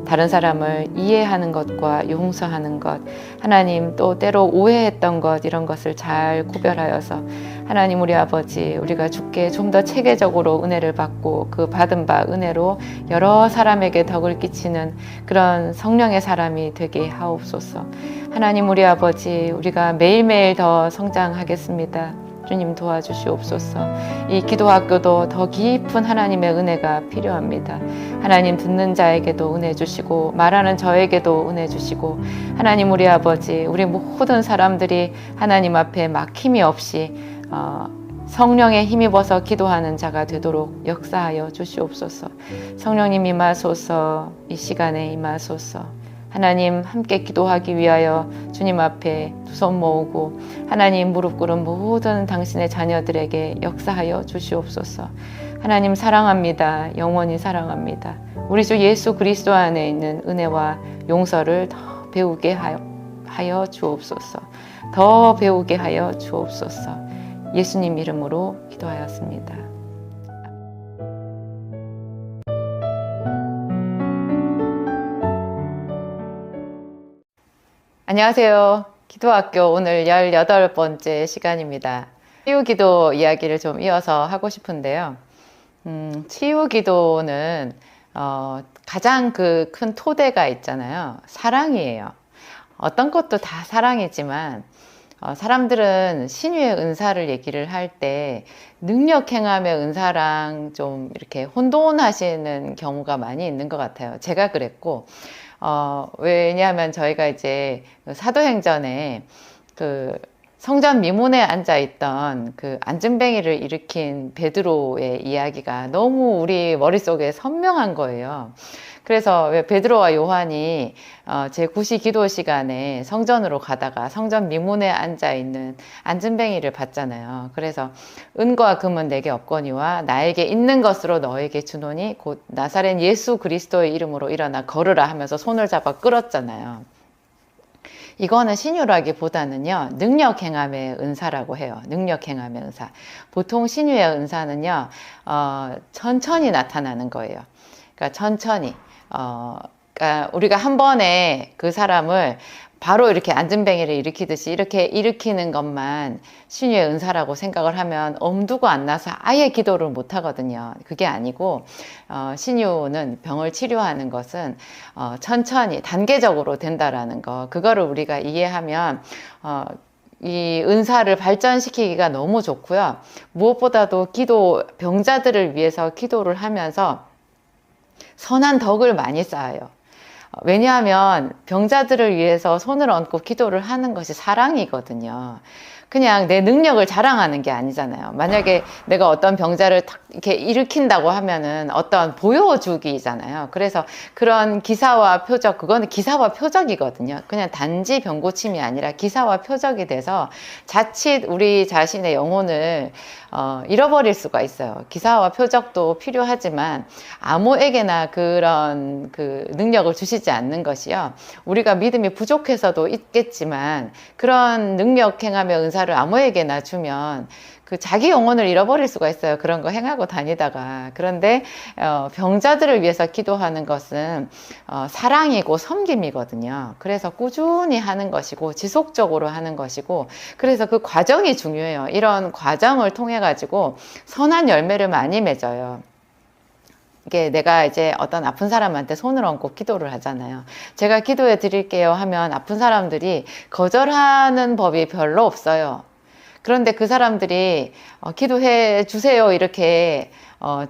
다른 사람을 이해하는 것과 용서하는 것 하나님 또 때로 오해했던 것 이런 것을 잘 구별하여서 하나님 우리 아버지 우리가 주께 좀 더 체계적으로 은혜를 받고 그 받은 바 은혜로 여러 사람에게 덕을 끼치는 그런 성령의 사람이 되게 하옵소서. 하나님 우리 아버지 우리가 매일매일 더 성장하겠습니다. 주님 도와주시옵소서. 이 기도학교도 더 깊은 하나님의 은혜가 필요합니다. 하나님 듣는 자에게도 은혜 주시고 말하는 저에게도 은혜 주시고 하나님 우리 아버지 우리 모든 사람들이 하나님 앞에 막힘이 없이 성령에 힘입어서 기도하는 자가 되도록 역사하여 주시옵소서. 성령님 임하소서. 이 시간에 임하소서. 하나님 함께 기도하기 위하여 주님 앞에 두 손 모으고 하나님 무릎 꿇은 모든 당신의 자녀들에게 역사하여 주시옵소서. 하나님 사랑합니다. 영원히 사랑합니다. 우리 주 예수 그리스도 안에 있는 은혜와 용서를 더 배우게 하여 주옵소서. 더 배우게 하여 주옵소서. 예수님 이름으로 기도하였습니다. 안녕하세요. 기도학교 오늘 18번째 시간입니다. 치유기도 이야기를 좀 이어서 하고 싶은데요. 치유기도는 가장 그 큰 토대가 있잖아요. 사랑이에요. 어떤 것도 다 사랑이지만 사람들은 신유의 은사를 얘기를 할 때 능력 행함의 은사랑 좀 이렇게 혼돈하시는 경우가 많이 있는 것 같아요. 제가 그랬고 왜냐하면 저희가 이제 사도행전에 그 성전 미문에 앉아있던 그 안진뱅이를 일으킨 베드로의 이야기가 너무 우리 머릿속에 선명한 거예요. 그래서 왜 베드로와 요한이 제9시 기도 시간에 성전으로 가다가 성전 미문에 앉아있는 안진뱅이를 봤잖아요. 그래서 은과 금은 내게 없거니와 나에게 있는 것으로 너에게 주노니 곧 나사렛 예수 그리스도의 이름으로 일어나 걸으라 하면서 손을 잡아 끌었잖아요. 이거는 신유라기보다는요, 능력 행함의 은사라고 해요. 능력 행함의 은사. 보통 신유의 은사는요, 천천히 나타나는 거예요. 그러니까 천천히. 그러니까 우리가 한 번에 그 사람을 바로 이렇게 안진뱅이를 일으키듯이 이렇게 일으키는 것만 신유의 은사라고 생각을 하면 엄두가 안 나서 아예 기도를 못 하거든요. 그게 아니고 신유는 병을 치료하는 것은 천천히 단계적으로 된다라는 거, 그거를 우리가 이해하면 이 은사를 발전시키기가 너무 좋고요. 무엇보다도 병자들을 위해서 기도를 하면서 선한 덕을 많이 쌓아요. 왜냐하면 병자들을 위해서 손을 얹고 기도를 하는 것이 사랑이거든요. 그냥 내 능력을 자랑하는 게 아니잖아요. 만약에 내가 어떤 병자를 탁 이렇게 일으킨다고 하면은 어떤 보여주기잖아요. 그래서 그런 기사와 표적, 그거는 기사와 표적이거든요. 그냥 단지 병고침이 아니라 기사와 표적이 돼서 자칫 우리 자신의 영혼을 잃어버릴 수가 있어요. 기사와 표적도 필요하지만 아무에게나 그런 그 능력을 주시지 않는 것이요. 우리가 믿음이 부족해서도 있겠지만 그런 능력 행함의 은사를 아무에게나 주면 그 자기 영혼을 잃어버릴 수가 있어요. 그런 거 행하고 다니다가. 그런데 병자들을 위해서 기도하는 것은 사랑이고 섬김이거든요. 그래서 꾸준히 하는 것이고 지속적으로 하는 것이고, 그래서 그 과정이 중요해요. 이런 과정을 통해 가지고 선한 열매를 많이 맺어요. 이게 내가 이제 어떤 아픈 사람한테 손을 얹고 기도를 하잖아요. 제가 기도해 드릴게요 하면 아픈 사람들이 거절하는 법이 별로 없어요. 그런데 그 사람들이 기도해 주세요 이렇게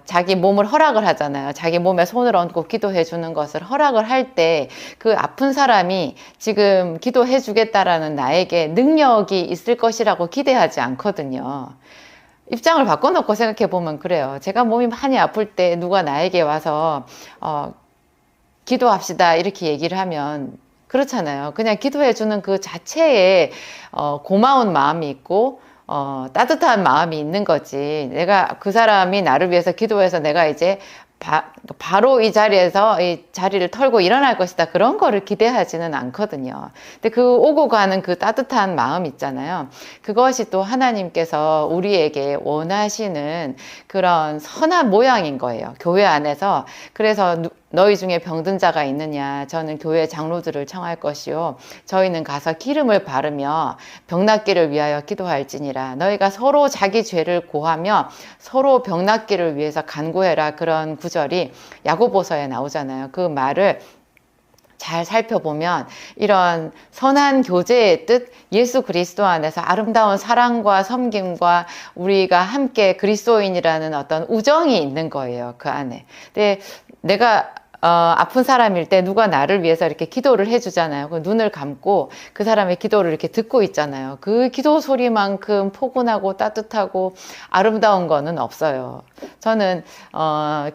자기 몸을 허락을 하잖아요. 자기 몸에 손을 얹고 기도해 주는 것을 허락을 할 때 그 아픈 사람이 지금 기도해 주겠다라는 나에게 능력이 있을 것이라고 기대하지 않거든요. 입장을 바꿔놓고 생각해 보면 그래요. 제가 몸이 많이 아플 때 누가 나에게 와서 기도합시다 이렇게 얘기를 하면 그렇잖아요. 그냥 기도해 주는 그 자체에 고마운 마음이 있고 따뜻한 마음이 있는 거지. 내가 그 사람이 나를 위해서 기도해서 내가 이제 바로 이 자리에서 이 자리를 털고 일어날 것이다, 그런 거를 기대하지는 않거든요. 근데 그 오고 가는 그 따뜻한 마음 있잖아요. 그것이 또 하나님께서 우리에게 원하시는 그런 선한 모양인 거예요. 교회 안에서. 그래서 너희 중에 병든 자가 있느냐, 저는 교회 장로들을 청할 것이요 저희는 가서 기름을 바르며 병낫기를 위하여 기도할지니라. 너희가 서로 자기 죄를 고하며 서로 병낫기를 위해서 간구해라. 그런 구절이 야고보서에 나오잖아요. 그 말을 잘 살펴보면 이런 선한 교제의 뜻, 예수 그리스도 안에서 아름다운 사랑과 섬김과 우리가 함께 그리스도인이라는 어떤 우정이 있는 거예요. 그 안에. 근데 내가 아픈 사람일 때 누가 나를 위해서 이렇게 기도를 해주잖아요. 그 눈을 감고 그 사람의 기도를 이렇게 듣고 있잖아요. 그 기도 소리만큼 포근하고 따뜻하고 아름다운 거는 없어요. 저는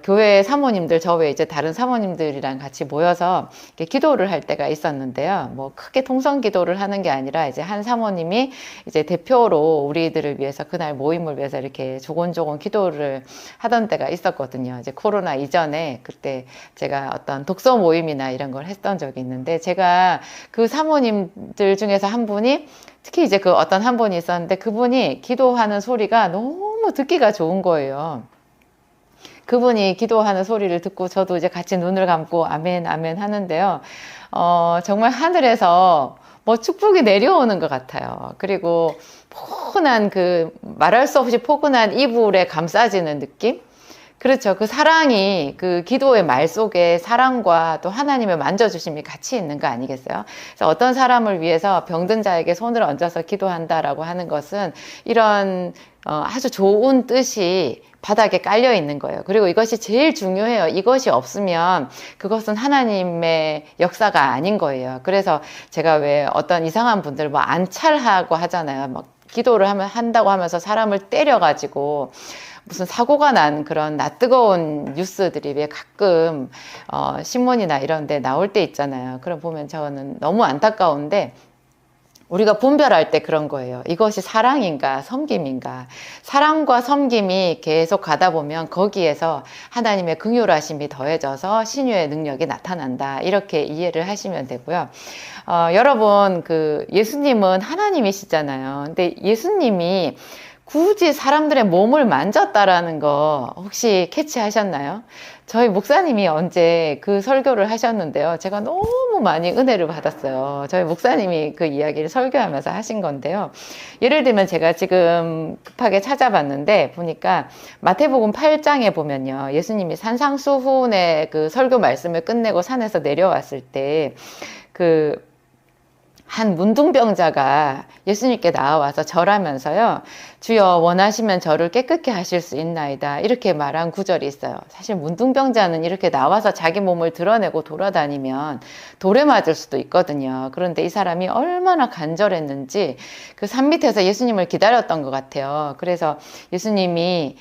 교회 사모님들, 저 외에 이제 다른 사모님들이랑 같이 모여서 이렇게 기도를 할 때가 있었는데요. 뭐 크게 통성 기도를 하는 게 아니라 이제 한 사모님이 이제 대표로 우리들을 위해서 그날 모임을 위해서 이렇게 조곤조곤 기도를 하던 때가 있었거든요. 이제 코로나 이전에 그때 제가 어떤 독서 모임이나 이런 걸 했던 적이 있는데, 제가 그 사모님들 중에서 한 분이, 특히 이제 그 어떤 한 분이 있었는데 그분이 기도하는 소리가 너무 듣기가 좋은 거예요. 그분이 기도하는 소리를 듣고 저도 이제 같이 눈을 감고 아멘 아멘 하는데요. 정말 하늘에서 뭐 축복이 내려오는 것 같아요. 그리고 포근한 그 말할 수 없이 포근한 이불에 감싸지는 느낌? 그렇죠. 그 사랑이, 그 기도의 말 속에 사랑과 또 하나님의 만져주심이 같이 있는 거 아니겠어요? 그래서 어떤 사람을 위해서 병든 자에게 손을 얹어서 기도한다라고 하는 것은 이런 아주 좋은 뜻이 바닥에 깔려 있는 거예요. 그리고 이것이 제일 중요해요. 이것이 없으면 그것은 하나님의 역사가 아닌 거예요. 그래서 제가 왜 어떤 이상한 분들 뭐 안찰하고 하잖아요. 막 기도를 한다고 하면서 사람을 때려가지고 무슨 사고가 난 그런 낯뜨거운 뉴스들이 왜 가끔 신문이나 이런 데 나올 때 있잖아요. 그럼 보면 저는 너무 안타까운데, 우리가 분별할 때 그런 거예요. 이것이 사랑인가 섬김인가. 사랑과 섬김이 계속 가다 보면 거기에서 하나님의 긍휼하심이 더해져서 신유의 능력이 나타난다. 이렇게 이해를 하시면 되고요. 여러분, 그 예수님은 하나님이시잖아요. 근데 예수님이 굳이 사람들의 몸을 만졌다라는 거 혹시 캐치하셨나요? 저희 목사님이 언제 그 설교를 하셨는데요. 제가 너무 많이 은혜를 받았어요. 저희 목사님이 그 이야기를 설교하면서 하신 건데요. 예를 들면 제가 지금 급하게 찾아봤는데 보니까 마태복음 8장에 보면요. 예수님이 산상수훈의 그 설교 말씀을 끝내고 산에서 내려왔을 때 한 문둥병자가 예수님께 나와서 절하면서요. 주여 원하시면 저를 깨끗게 하실 수 있나이다. 이렇게 말한 구절이 있어요. 사실 문둥병자는 이렇게 나와서 자기 몸을 드러내고 돌아다니면 돌에 맞을 수도 있거든요. 그런데 이 사람이 얼마나 간절했는지 그 산 밑에서 예수님을 기다렸던 것 같아요. 그래서 예수님이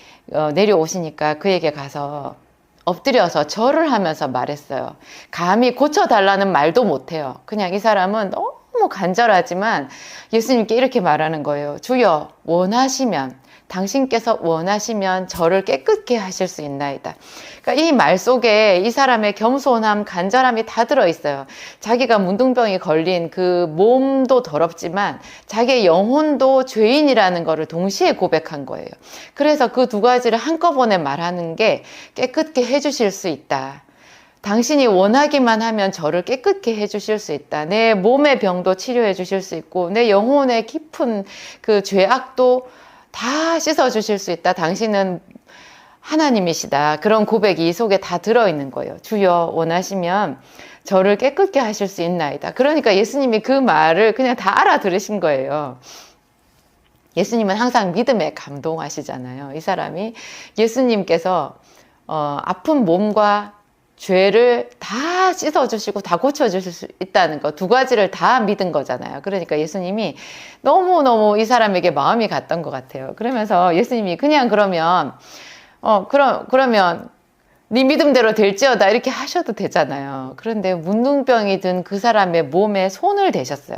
내려오시니까 그에게 가서 엎드려서 절을 하면서 말했어요. 감히 고쳐달라는 말도 못해요. 그냥 이 사람은 너무 간절하지만 예수님께 이렇게 말하는 거예요. 주여 원하시면, 당신께서 원하시면 저를 깨끗게 하실 수 있나이다. 그러니까 이 말 속에 이 사람의 겸손함, 간절함이 다 들어있어요. 자기가 문둥병이 걸린 그 몸도 더럽지만 자기의 영혼도 죄인이라는 것을 동시에 고백한 거예요. 그래서 그 두 가지를 한꺼번에 말하는 게 깨끗게 해주실 수 있다. 당신이 원하기만 하면 저를 깨끗게 해주실 수 있다. 내 몸의 병도 치료해 주실 수 있고 내 영혼의 깊은 그 죄악도 다 씻어주실 수 있다. 당신은 하나님이시다. 그런 고백이 이 속에 다 들어있는 거예요. 주여 원하시면 저를 깨끗게 하실 수 있나이다. 그러니까 예수님이 그 말을 그냥 다 알아들으신 거예요. 예수님은 항상 믿음에 감동하시잖아요. 이 사람이 예수님께서 아픈 몸과 죄를 다 씻어주시고 다 고쳐주실 수 있다는 거, 두 가지를 다 믿은 거잖아요. 그러니까 예수님이 너무너무 이 사람에게 마음이 갔던 것 같아요. 그러면서 예수님이 그냥 그러면 네 믿음대로 될지어다 이렇게 하셔도 되잖아요. 그런데 문둥병이 든 그 사람의 몸에 손을 대셨어요.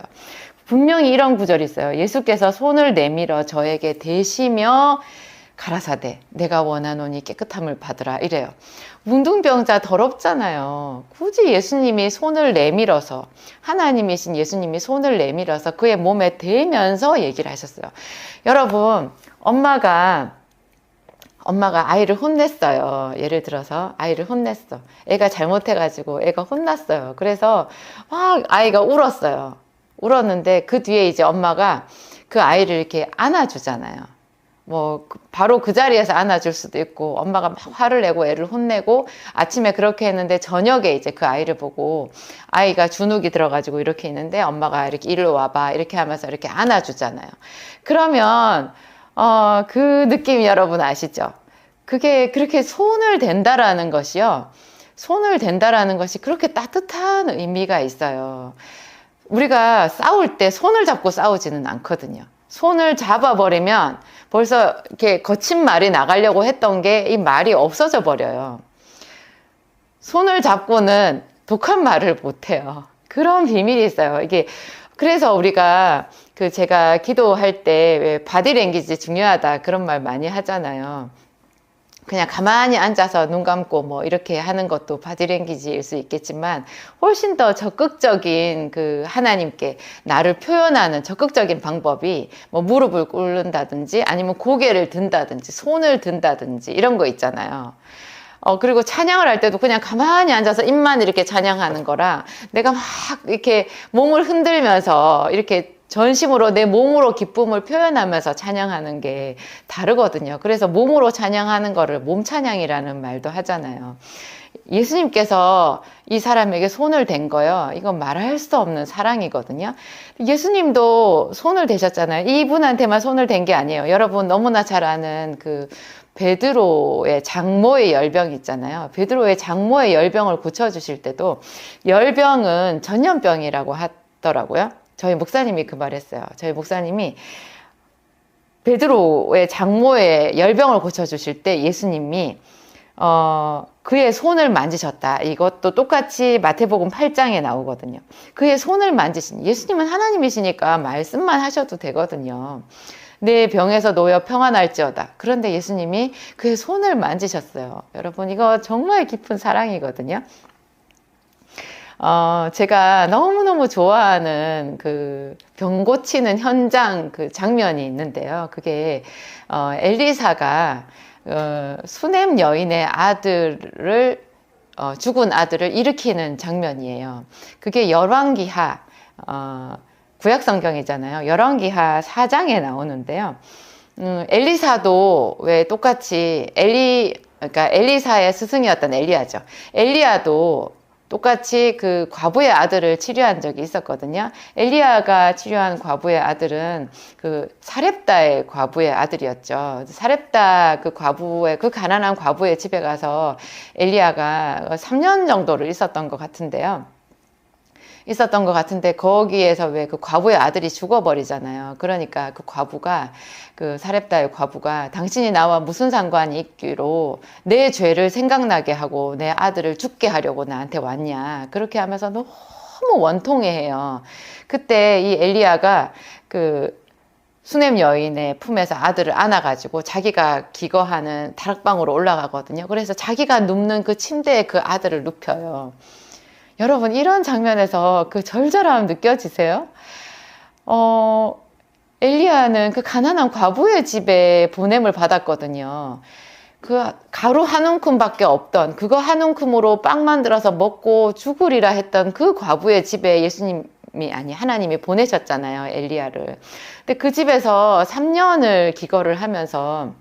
분명히 이런 구절이 있어요. 예수께서 손을 내밀어 저에게 대시며 가라사대 내가 원하노니 깨끗함을 받으라 이래요. 문둥병자 더럽잖아요. 굳이 예수님이 손을 내밀어서, 하나님이신 예수님이 손을 내밀어서 그의 몸에 대면서 얘기를 하셨어요. 여러분, 엄마가 아이를 혼냈어요. 예를 들어서 아이를 혼냈어. 애가 잘못해가지고 애가 혼났어요. 그래서 막 아이가 울었어요. 울었는데 그 뒤에 이제 엄마가 그 아이를 이렇게 안아주잖아요. 뭐 바로 그 자리에서 안아줄 수도 있고, 엄마가 막 화를 내고 애를 혼내고 아침에 그렇게 했는데 저녁에 이제 그 아이를 보고 아이가 주눅이 들어가지고 이렇게 있는데 엄마가 이렇게 일로 와봐 이렇게 하면서 이렇게 안아주잖아요. 그러면 그 느낌 여러분 아시죠? 그게 그렇게 손을 댄다라는 것이요, 손을 댄다라는 것이 그렇게 따뜻한 의미가 있어요. 우리가 싸울 때 손을 잡고 싸우지는 않거든요. 손을 잡아버리면 벌써 이렇게 거친 말이 나가려고 했던 게 이 말이 없어져 버려요. 손을 잡고는 독한 말을 못해요. 그런 비밀이 있어요. 이게 그래서 우리가 제가 기도할 때 왜 바디랭귀지 중요하다 그런 말 많이 하잖아요. 그냥 가만히 앉아서 눈 감고 뭐 이렇게 하는 것도 바디랭귀지일 수 있겠지만 훨씬 더 적극적인 하나님께 나를 표현하는 적극적인 방법이 뭐 무릎을 꿇는다든지 아니면 고개를 든다든지 손을 든다든지 이런 거 있잖아요. 그리고 찬양을 할 때도 그냥 가만히 앉아서 입만 이렇게 찬양하는 거랑 내가 막 이렇게 몸을 흔들면서 이렇게 전심으로 내 몸으로 기쁨을 표현하면서 찬양하는 게 다르거든요. 그래서 몸으로 찬양하는 거를 몸 찬양이라는 말도 하잖아요. 예수님께서 이 사람에게 손을 댄 거요. 이건 말할 수 없는 사랑이거든요. 예수님도 손을 대셨잖아요. 이분한테만 손을 댄 게 아니에요. 여러분 너무나 잘 아는 베드로의 장모의 열병 있잖아요. 베드로의 장모의 열병을 고쳐주실 때도 열병은 전염병이라고 하더라고요. 저희 목사님이 그 말했어요. 저희 목사님이 베드로의 장모의 열병을 고쳐주실 때 예수님이 그의 손을 만지셨다. 이것도 똑같이 마태복음 8장에 나오거든요. 그의 손을 만지신 예수님은 하나님이시니까 말씀만 하셔도 되거든요. 내 병에서 놓여 평안할지어다. 그런데 예수님이 그의 손을 만지셨어요. 여러분 이거 정말 깊은 사랑이거든요. 제가 너무너무 좋아하는 병 고치는 현장 장면이 있는데요. 그게 엘리사가 수넴 여인의 아들을 죽은 아들을 일으키는 장면이에요. 그게 열왕기하 구약 성경이잖아요. 열왕기하 4장에 나오는데요. 엘리사도 왜 똑같이 그러니까 엘리사의 스승이었던 엘리야죠. 엘리야도 똑같이 과부의 아들을 치료한 적이 있었거든요. 엘리야가 치료한 과부의 아들은 사렙다의 과부의 아들이었죠. 사렙다 과부의 가난한 과부의 집에 가서 엘리야가 3년 정도를 있었던 것 같은데요. 거기에서 왜 과부의 아들이 죽어버리잖아요. 그러니까 과부가 사렙다의 과부가 당신이 나와 무슨 상관이 있기로 내 죄를 생각나게 하고 내 아들을 죽게 하려고 나한테 왔냐. 그렇게 하면서 너무 원통해해요. 그때 이 엘리야가 수넴 여인의 품에서 아들을 안아가지고 자기가 기거하는 다락방으로 올라가거든요. 그래서 자기가 눕는 침대에 아들을 눕혀요. 여러분 이런 장면에서 절절함 느껴지세요? 엘리야는 가난한 과부의 집에 보냄을 받았거든요. 가루 한 움큼밖에 없던 그거 한 움큼으로 빵 만들어서 먹고 죽으리라 했던 과부의 집에 하나님이 보내셨잖아요. 엘리야를. 근데 그 집에서 3년을 기거를 하면서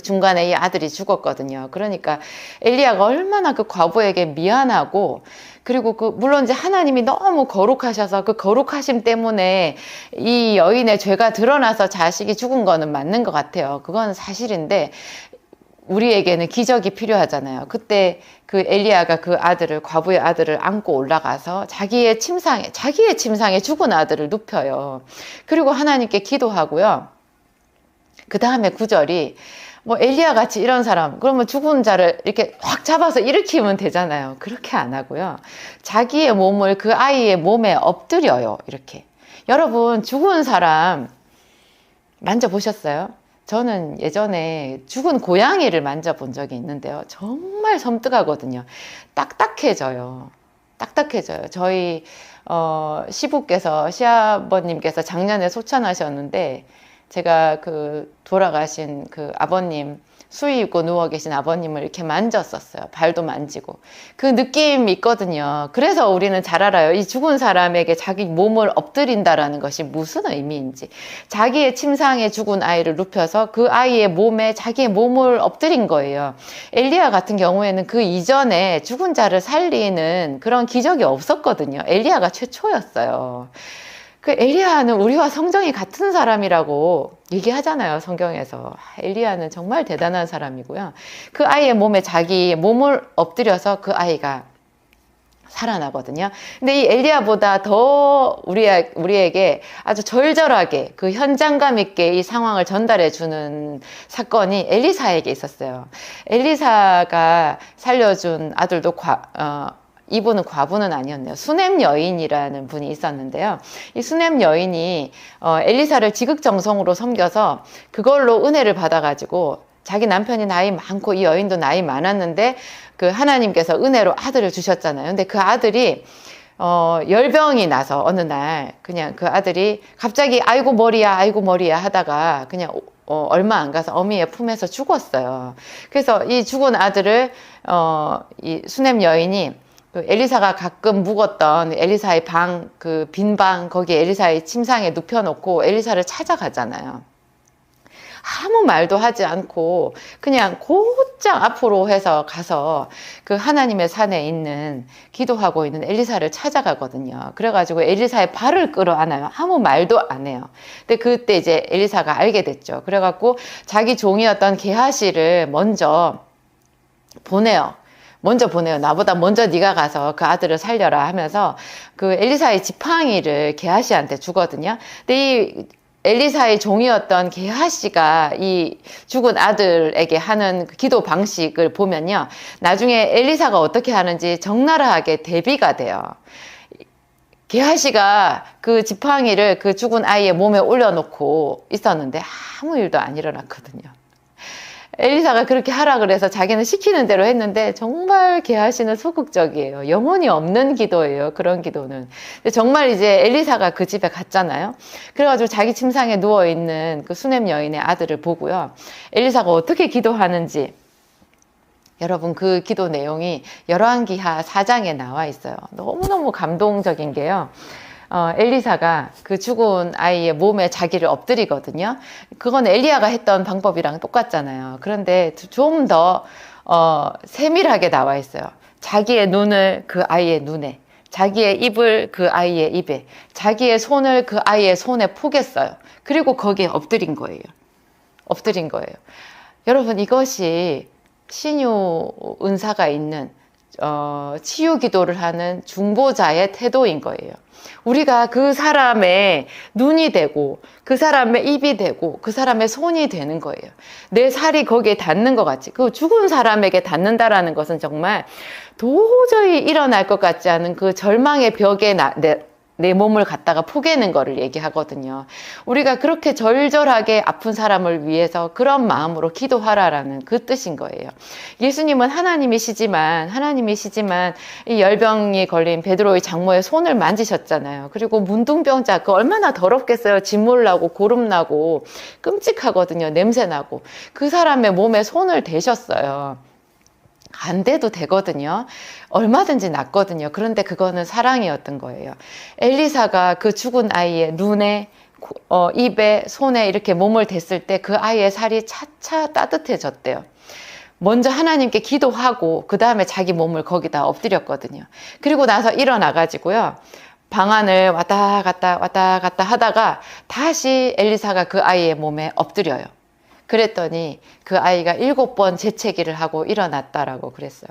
중간에 이 아들이 죽었거든요. 그러니까 엘리야가 얼마나 과부에게 미안하고 그리고 물론 이제 하나님이 너무 거룩하셔서 거룩하심 때문에 이 여인의 죄가 드러나서 자식이 죽은 거는 맞는 것 같아요. 그건 사실인데 우리에게는 기적이 필요하잖아요. 그때 엘리야가 과부의 아들을 안고 올라가서 자기의 침상에 죽은 아들을 눕혀요. 그리고 하나님께 기도하고요. 그 다음에 9절이 엘리야 같이 이런 사람 그러면 죽은 자를 이렇게 확 잡아서 일으키면 되잖아요. 그렇게 안 하고요. 자기의 몸을 아이의 몸에 엎드려요. 이렇게. 여러분 죽은 사람 만져보셨어요? 저는 예전에 죽은 고양이를 만져본 적이 있는데요. 정말 섬뜩하거든요. 딱딱해져요. 저희 시아버님께서 작년에 소천하셨는데 제가 돌아가신 아버님 수의 입고 누워 계신 아버님을 이렇게 만졌었어요. 발도 만지고 그 느낌이 있거든요. 그래서 우리는 잘 알아요. 이 죽은 사람에게 자기 몸을 엎드린다라는 것이 무슨 의미인지. 자기의 침상에 죽은 아이를 눕혀서 아이의 몸에 자기의 몸을 엎드린 거예요. 엘리야 같은 경우에는 이전에 죽은 자를 살리는 그런 기적이 없었거든요. 엘리야가 최초였어요. 그 엘리야는 우리와 성정이 같은 사람이라고 얘기하잖아요, 성경에서. 엘리야는 정말 대단한 사람이고요. 그 아이의 몸에 자기 몸을 엎드려서 그 아이가 살아나거든요. 근데 이 엘리야보다 더 우리에게 아주 절절하게 그 현장감 있게 이 상황을 전달해 주는 사건이 엘리사에게 있었어요. 엘리사가 살려준 아들도 이분은 과부는 아니었네요. 수넴 여인이라는 분이 있었는데요. 이 수넴 여인이 엘리사를 지극정성으로 섬겨서 그걸로 은혜를 받아가지고 자기 남편이 나이 많고 이 여인도 나이 많았는데 그 하나님께서 은혜로 아들을 주셨잖아요. 근데 그 아들이 열병이 나서 어느 날 그냥 그 아들이 갑자기 아이고 머리야 하다가 그냥 얼마 안 가서 어미의 품에서 죽었어요. 그래서 이 죽은 아들을 이 수넴 여인이 그 엘리사가 가끔 묵었던 엘리사의 방, 그 빈 방, 거기에 엘리사의 침상에 눕혀놓고 엘리사를 찾아가잖아요. 아무 말도 하지 않고 그냥 곧장 앞으로 해서 가서 그 하나님의 산에 있는 기도하고 있는 엘리사를 찾아가거든요. 그래가지고 엘리사의 발을 끌어안아요. 아무 말도 안 해요. 근데 그때 이제 엘리사가 알게 됐죠. 그래갖고 자기 종이었던 게하시를 먼저 보내요. 나보다 먼저 네가 가서 그 아들을 살려라 하면서 그 엘리사의 지팡이를 게하시한테 주거든요. 근데 이 엘리사의 종이었던 게하시가 이 죽은 아들에게 하는 기도 방식을 보면요. 나중에 엘리사가 어떻게 하는지 적나라하게 대비가 돼요. 게하시가 그 지팡이를 그 죽은 아이의 몸에 올려놓고 있었는데 아무 일도 안 일어났거든요. 엘리사가 그렇게 하라 그래서 자기는 시키는 대로 했는데 정말 게하시는 소극적이에요. 영혼이 없는 기도예요. 그런 기도는. 근데 정말 이제 엘리사가 그 집에 갔잖아요. 그래가지고 자기 침상에 누워있는 그 수넴 여인의 아들을 보고요. 엘리사가 어떻게 기도하는지 여러분 그 기도 내용이 열왕기하 4장에 나와 있어요. 너무너무 감동적인 게요. 엘리사가 그 죽은 아이의 몸에 자기를 엎드리거든요. 그건 엘리야가 했던 방법이랑 똑같잖아요. 그런데 좀 더 세밀하게 나와 있어요. 자기의 눈을 그 아이의 눈에, 자기의 입을 그 아이의 입에, 자기의 손을 그 아이의 손에 포겠어요. 그리고 거기에 엎드린 거예요. 여러분 이것이 신유 은사가 있는 치유 기도를 하는 중보자의 태도인 거예요. 우리가 그 사람의 눈이 되고 그 사람의 입이 되고 그 사람의 손이 되는 거예요. 내 살이 거기에 닿는 것 같이. 그 죽은 사람에게 닿는다라는 것은 정말 도저히 일어날 것 같지 않은 그 절망의 벽에 내 몸을 갖다가 포개는 거를 얘기하거든요. 우리가 그렇게 절절하게 아픈 사람을 위해서 그런 마음으로 기도하라라는 그 뜻인 거예요. 예수님은 하나님이시지만 이 열병이 걸린 베드로의 장모의 손을 만지셨잖아요. 그리고 문둥병자 그 얼마나 더럽겠어요. 진물 나고 고름 나고 끔찍하거든요. 냄새 나고 그 사람의 몸에 손을 대셨어요. 안 돼도 되거든요. 얼마든지 낫거든요. 그런데 그거는 사랑이었던 거예요. 엘리사가 그 죽은 아이의 눈에, 입에, 손에 이렇게 몸을 댔을 때 그 아이의 살이 차차 따뜻해졌대요. 먼저 하나님께 기도하고 그 다음에 자기 몸을 거기다 엎드렸거든요. 그리고 나서 일어나가지고요. 방 안을 왔다 갔다 하다가 다시 엘리사가 그 아이의 몸에 엎드려요. 그랬더니 그 아이가 7번 재채기를 하고 일어났다라고 그랬어요.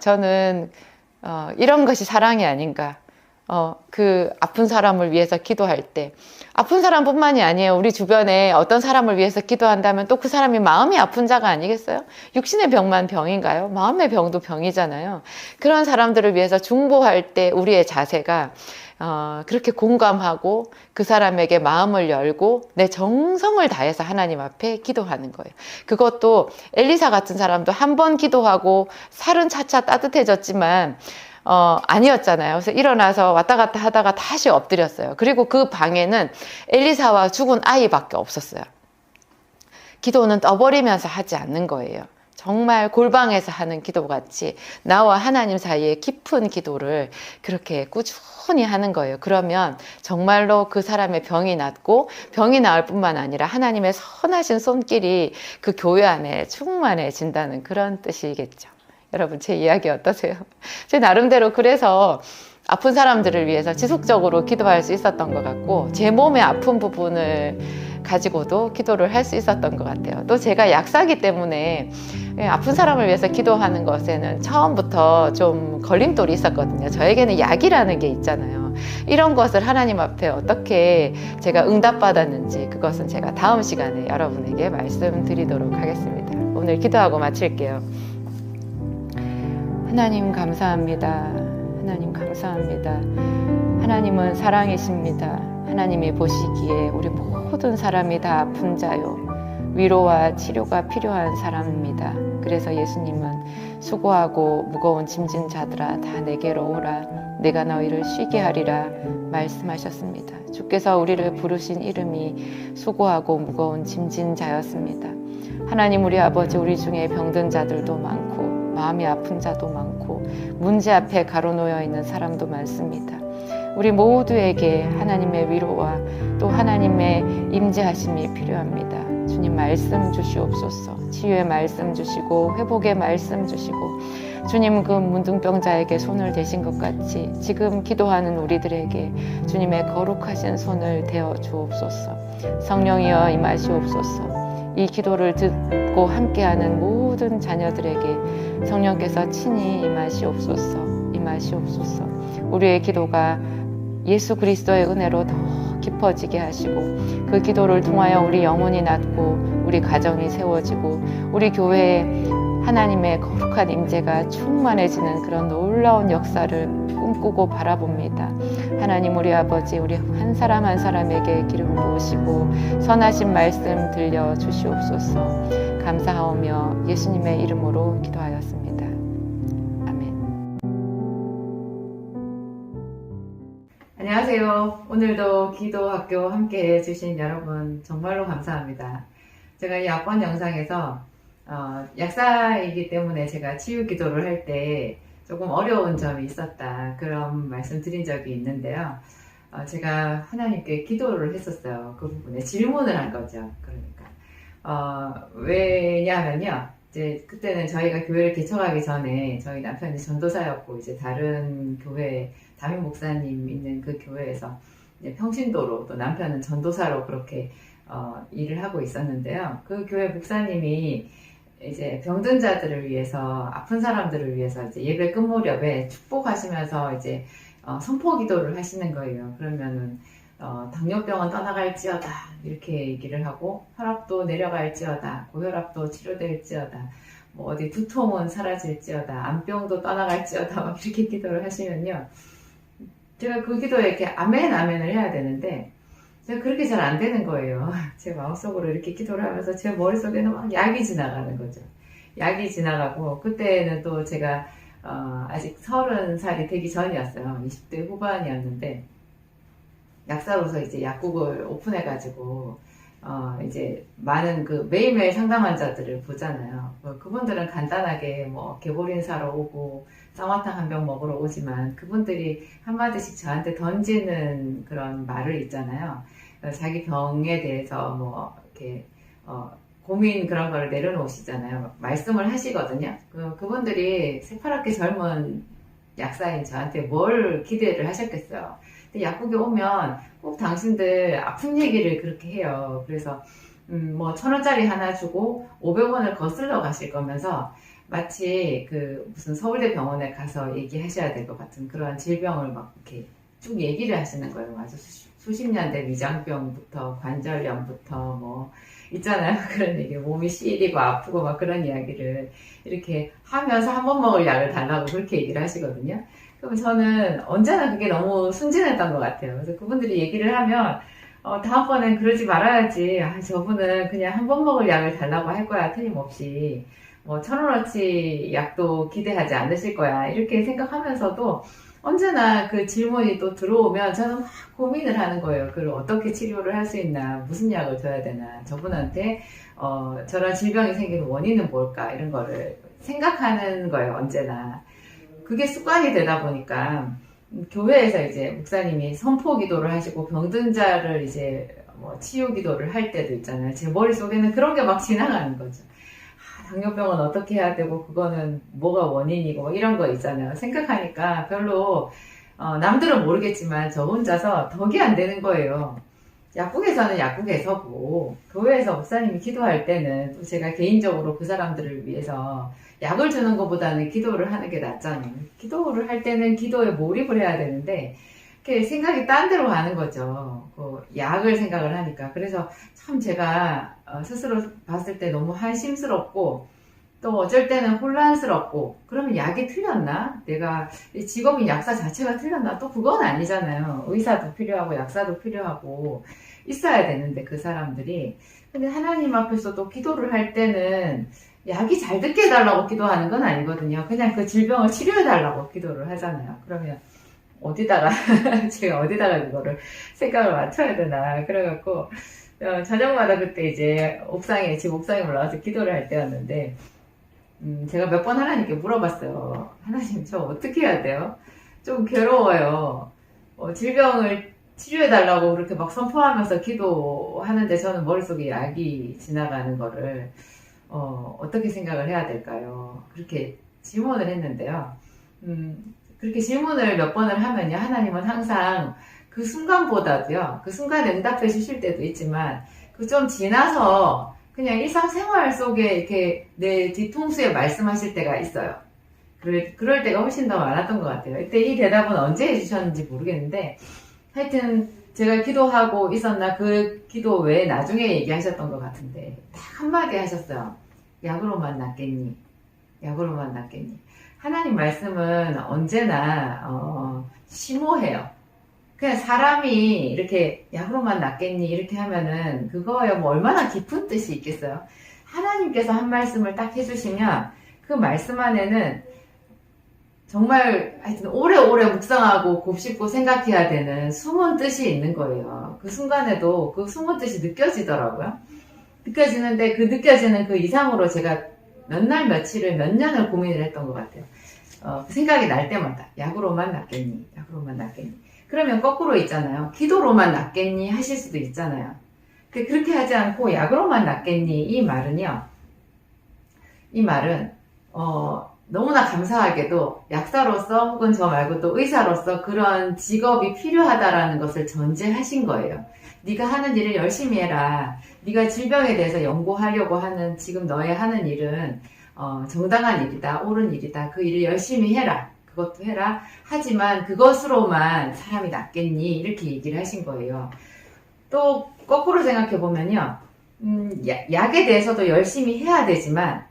저는 이런 것이 사랑이 아닌가. 그 아픈 사람을 위해서 기도할 때 아픈 사람뿐만이 아니에요. 우리 주변에 어떤 사람을 위해서 기도한다면 또 그 사람이 마음이 아픈 자가 아니겠어요? 육신의 병만 병인가요? 마음의 병도 병이잖아요. 그런 사람들을 위해서 중보할 때 우리의 자세가 그렇게 공감하고 그 사람에게 마음을 열고 내 정성을 다해서 하나님 앞에 기도하는 거예요. 그것도 엘리사 같은 사람도 한 번 기도하고 살은 차차 따뜻해졌지만 아니었잖아요. 그래서 일어나서 왔다 갔다 하다가 다시 엎드렸어요. 그리고 그 방에는 엘리사와 죽은 아이밖에 없었어요. 기도는 떠버리면서 하지 않는 거예요. 정말 골방에서 하는 기도같이 나와 하나님 사이의 깊은 기도를 그렇게 꾸준히 하는 거예요. 그러면 정말로 그 사람의 병이 낫고 병이 나을 뿐만 아니라 하나님의 선하신 손길이 그 교회 안에 충만해진다는 그런 뜻이겠죠. 여러분 제 이야기 어떠세요? 제 나름대로 그래서 아픈 사람들을 위해서 지속적으로 기도할 수 있었던 것 같고, 제 몸의 아픈 부분을 가지고도 기도를 할 수 있었던 것 같아요. 또 제가 약사기 때문에 아픈 사람을 위해서 기도하는 것에는 처음부터 좀 걸림돌이 있었거든요. 저에게는 약이라는 게 있잖아요. 이런 것을 하나님 앞에 어떻게 제가 응답받았는지, 그것은 제가 다음 시간에 여러분에게 말씀드리도록 하겠습니다. 오늘 기도하고 마칠게요. 하나님 감사합니다. 하나님 감사합니다. 하나님은 사랑이십니다. 하나님이 보시기에 우리 모든 사람이 다 아픈 자요, 위로와 치료가 필요한 사람입니다. 그래서 예수님은 수고하고 무거운 짐진 자들아 다 내게로 오라, 내가 너희를 쉬게 하리라 말씀하셨습니다. 주께서 우리를 부르신 이름이 수고하고 무거운 짐진 자였습니다. 하나님, 우리 아버지, 우리 중에 병든 자들도 많고 마음이 아픈 자도 많고 문제 앞에 가로놓여 있는 사람도 많습니다. 우리 모두에게 하나님의 위로와 또 하나님의 임재하심이 필요합니다. 주님, 말씀 주시옵소서. 치유의 말씀 주시고 회복의 말씀 주시고, 주님 그 문둥병자에게 손을 대신 것 같이 지금 기도하는 우리들에게 주님의 거룩하신 손을 대어 주옵소서. 성령이여 임하시옵소서. 이 기도를 듣고 함께하는 모든 자녀들에게 성령께서 친히 임하시옵소서. 임하시옵소서. 우리의 기도가 예수 그리스도의 은혜로 더 깊어지게 하시고, 그 기도를 통하여 우리 영혼이 낫고 우리 가정이 세워지고 우리 교회에 하나님의 거룩한 임재가 충만해지는 그런 놀라운 역사를 꿈꾸고 바라봅니다. 하나님, 우리 아버지, 우리 한 사람 한 사람에게 기름 부으시고 선하신 말씀 들려 주시옵소서. 감사하오며 예수님의 이름으로 기도하였습니다. 아멘. 안녕하세요. 오늘도 기도학교 함께 해주신 여러분 정말로 감사합니다. 제가 이 앞번 영상에서 약사이기 때문에 제가 치유 기도를 할 때 조금 어려운 점이 있었다, 그런 말씀 드린 적이 있는데요. 제가 하나님께 기도를 했었어요. 그 부분에 질문을 한 거죠. 그러니까 왜냐하면요, 이제 그때는 저희가 교회를 개척하기 전에 저희 남편이 전도사였고, 이제 다른 교회 담임 목사님 있는 그 교회에서 이제 평신도로, 또 남편은 전도사로 그렇게 일을 하고 있었는데요. 그 교회 목사님이 이제 병든 자들을 위해서, 아픈 사람들을 위해서 이제 예배 끝 무렵에 축복하시면서 이제 선포 기도를 하시는 거예요. 그러면은 당뇨병은 떠나갈지어다 이렇게 얘기를 하고, 혈압도 내려갈지어다, 고혈압도 치료될지어다, 뭐 어디 두통은 사라질지어다, 암병도 떠나갈지어다, 막 이렇게 기도를 하시면요, 제가 그 기도에 이렇게 아멘 아멘을 해야 되는데 제가 그렇게 잘 안 되는 거예요. 제 마음속으로 이렇게 기도를 하면서 제 머릿속에는 막 약이 지나가는 거죠. 약이 지나가고, 그때는 또 제가 아직 30살이 되기 전이었어요. 20대 후반이었는데, 약사로서 이제 약국을 오픈해가지고 이제 많은 그 매일매일 상담 환자들을 보잖아요. 그분들은 간단하게 뭐 개보린 사러 오고 쌍화탕 한 병 먹으러 오지만, 그분들이 한마디씩 저한테 던지는 그런 말을 있잖아요. 자기 병에 대해서 뭐 이렇게 고민 그런 거를 내려놓으시잖아요. 말씀을 하시거든요. 그분들이 새파랗게 젊은 약사인 저한테 뭘 기대를 하셨겠어요. 근데 약국에 오면 꼭 당신들 아픈 얘기를 그렇게 해요. 그래서 뭐 1,000원짜리 하나 주고 500원을 거슬러 가실 거면서 마치 그 무슨 서울대 병원에 가서 얘기하셔야 될 것 같은 그런 질병을 막 이렇게 쭉 얘기를 하시는 거예요. 아주 수십 년 된 위장병부터 관절염부터 뭐 있잖아요. 그런 얘기, 몸이 시리고 아프고 막 그런 이야기를 이렇게 하면서 한 번 먹을 약을 달라고 그렇게 얘기를 하시거든요. 그럼 저는 언제나 그게 너무 순진했던 것 같아요. 그래서 그분들이 얘기를 하면 다음번엔 그러지 말아야지. 저분은 그냥 한 번 먹을 약을 달라고 할 거야, 틀림없이. 뭐 1,000원어치 약도 기대하지 않으실 거야, 이렇게 생각하면서도 언제나 그 질문이 또 들어오면 저는 막 고민을 하는 거예요. 그걸 어떻게 치료를 할 수 있나, 무슨 약을 줘야 되나, 저분한테 저런 질병이 생기는 원인은 뭘까, 이런 거를 생각하는 거예요, 언제나. 그게 습관이 되다 보니까 교회에서 이제 목사님이 선포 기도를 하시고 병든 자를 이제 뭐 치유 기도를 할 때도 있잖아요. 제 머릿속에는 그런 게 막 지나가는 거죠. 당뇨병은 어떻게 해야 되고, 그거는 뭐가 원인이고, 뭐 이런 거 있잖아요. 생각하니까 별로 남들은 모르겠지만 저 혼자서 덕이 안 되는 거예요. 약국에서는 약국에서고 교회에서 목사님이 기도할 때는 또 제가 개인적으로 그 사람들을 위해서 약을 주는 것보다는 기도를 하는 게 낫잖아요. 기도를 할 때는 기도에 몰입을 해야 되는데 이렇게 생각이 딴 데로 가는 거죠. 그 약을 생각을 하니까. 그래서 참 제가 스스로 봤을 때 너무 한심스럽고 또 어쩔 때는 혼란스럽고, 그러면 약이 틀렸나? 내가 직업인 약사 자체가 틀렸나? 또 그건 아니잖아요. 의사도 필요하고 약사도 필요하고 있어야 되는데 그 사람들이. 근데 하나님 앞에서 또 기도를 할 때는 약이 잘 듣게 해달라고 기도하는 건 아니거든요. 그냥 그 질병을 치료해달라고 기도를 하잖아요. 그러면 어디다가 제가 어디다가 그거를 생각을 맞춰야 되나 그래갖고 저녁마다 그때 이제 옥상에 집 옥상에 올라가서 기도를 할 때였는데 제가 몇 번 하나님께 물어봤어요. 하나님 저 어떻게 해야 돼요? 좀 괴로워요. 질병을 치료해달라고 그렇게 막 선포하면서 기도하는데 저는 머릿속에 약이 지나가는 거를 어떻게 생각을 해야 될까요? 그렇게 질문을 했는데요. 그렇게 질문을 몇 번을 하면요. 하나님은 항상 그 순간보다도요. 그 순간에 응답해 주실 때도 있지만 그 좀 지나서 그냥 일상생활 속에 이렇게 내 뒤통수에 말씀하실 때가 있어요. 그럴 때가 훨씬 더 많았던 것 같아요. 이때 이 대답은 언제 해주셨는지 모르겠는데 하여튼 제가 기도하고 있었나 그 기도 외에 나중에 얘기하셨던 것 같은데 딱 한마디 하셨어요. 약으로만 낫겠니? 약으로만 낫겠니? 하나님 말씀은 언제나 심오해요. 그냥 사람이 이렇게 약으로만 낫겠니 이렇게 하면은 그거에 뭐 얼마나 깊은 뜻이 있겠어요. 하나님께서 한 말씀을 딱 해주시면 그 말씀 안에는 정말 하여튼 오래오래 묵상하고 곱씹고 생각해야 되는 숨은 뜻이 있는 거예요. 그 순간에도 그 숨은 뜻이 느껴지더라고요. 느껴지는데 그 느껴지는 그 이상으로 제가 몇 날 며칠을 몇 년을 고민을 했던 것 같아요. 그 생각이 날 때마다 약으로만 낫겠니? 약으로만 낫겠니? 그러면 거꾸로 있잖아요. 기도로만 낫겠니? 하실 수도 있잖아요. 그렇게 하지 않고 약으로만 낫겠니? 이 말은요. 이 말은 너무나 감사하게도 약사로서 혹은 저 말고 또 의사로서 그런 직업이 필요하다라는 것을 전제하신 거예요. 네가 하는 일을 열심히 해라. 네가 질병에 대해서 연구하려고 하는 지금 너의 하는 일은 정당한 일이다. 옳은 일이다. 그 일을 열심히 해라. 그것도 해라. 하지만 그것으로만 사람이 낫겠니? 이렇게 얘기를 하신 거예요. 또 거꾸로 생각해 보면요. 약에 대해서도 열심히 해야 되지만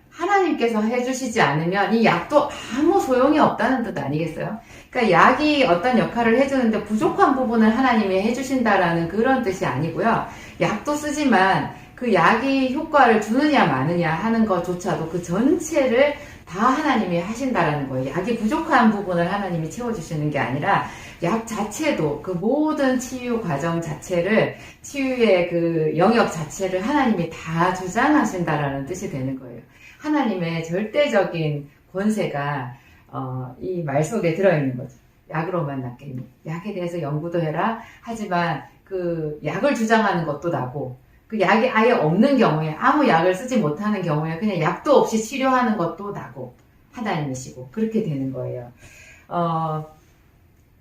하나님께서 해주시지 않으면 이 약도 아무 소용이 없다는 뜻 아니겠어요? 그러니까 약이 어떤 역할을 해주는데 부족한 부분을 하나님이 해주신다라는 그런 뜻이 아니고요. 약도 쓰지만 그 약이 효과를 주느냐 마느냐 하는 것조차도 그 전체를 다 하나님이 하신다라는 거예요. 약이 부족한 부분을 하나님이 채워주시는 게 아니라 약 자체도 그 모든 치유 과정 자체를 치유의 그 영역 자체를 하나님이 다 주장하신다라는 뜻이 되는 거예요. 하나님의 절대적인 권세가 이 말 속에 들어있는 거죠. 약으로만 낫겠니? 약에 대해서 연구도 해라. 하지만 그 약을 주장하는 것도 나고 그 약이 아예 없는 경우에 아무 약을 쓰지 못하는 경우에 그냥 약도 없이 치료하는 것도 나고 하나님이시고 그렇게 되는 거예요.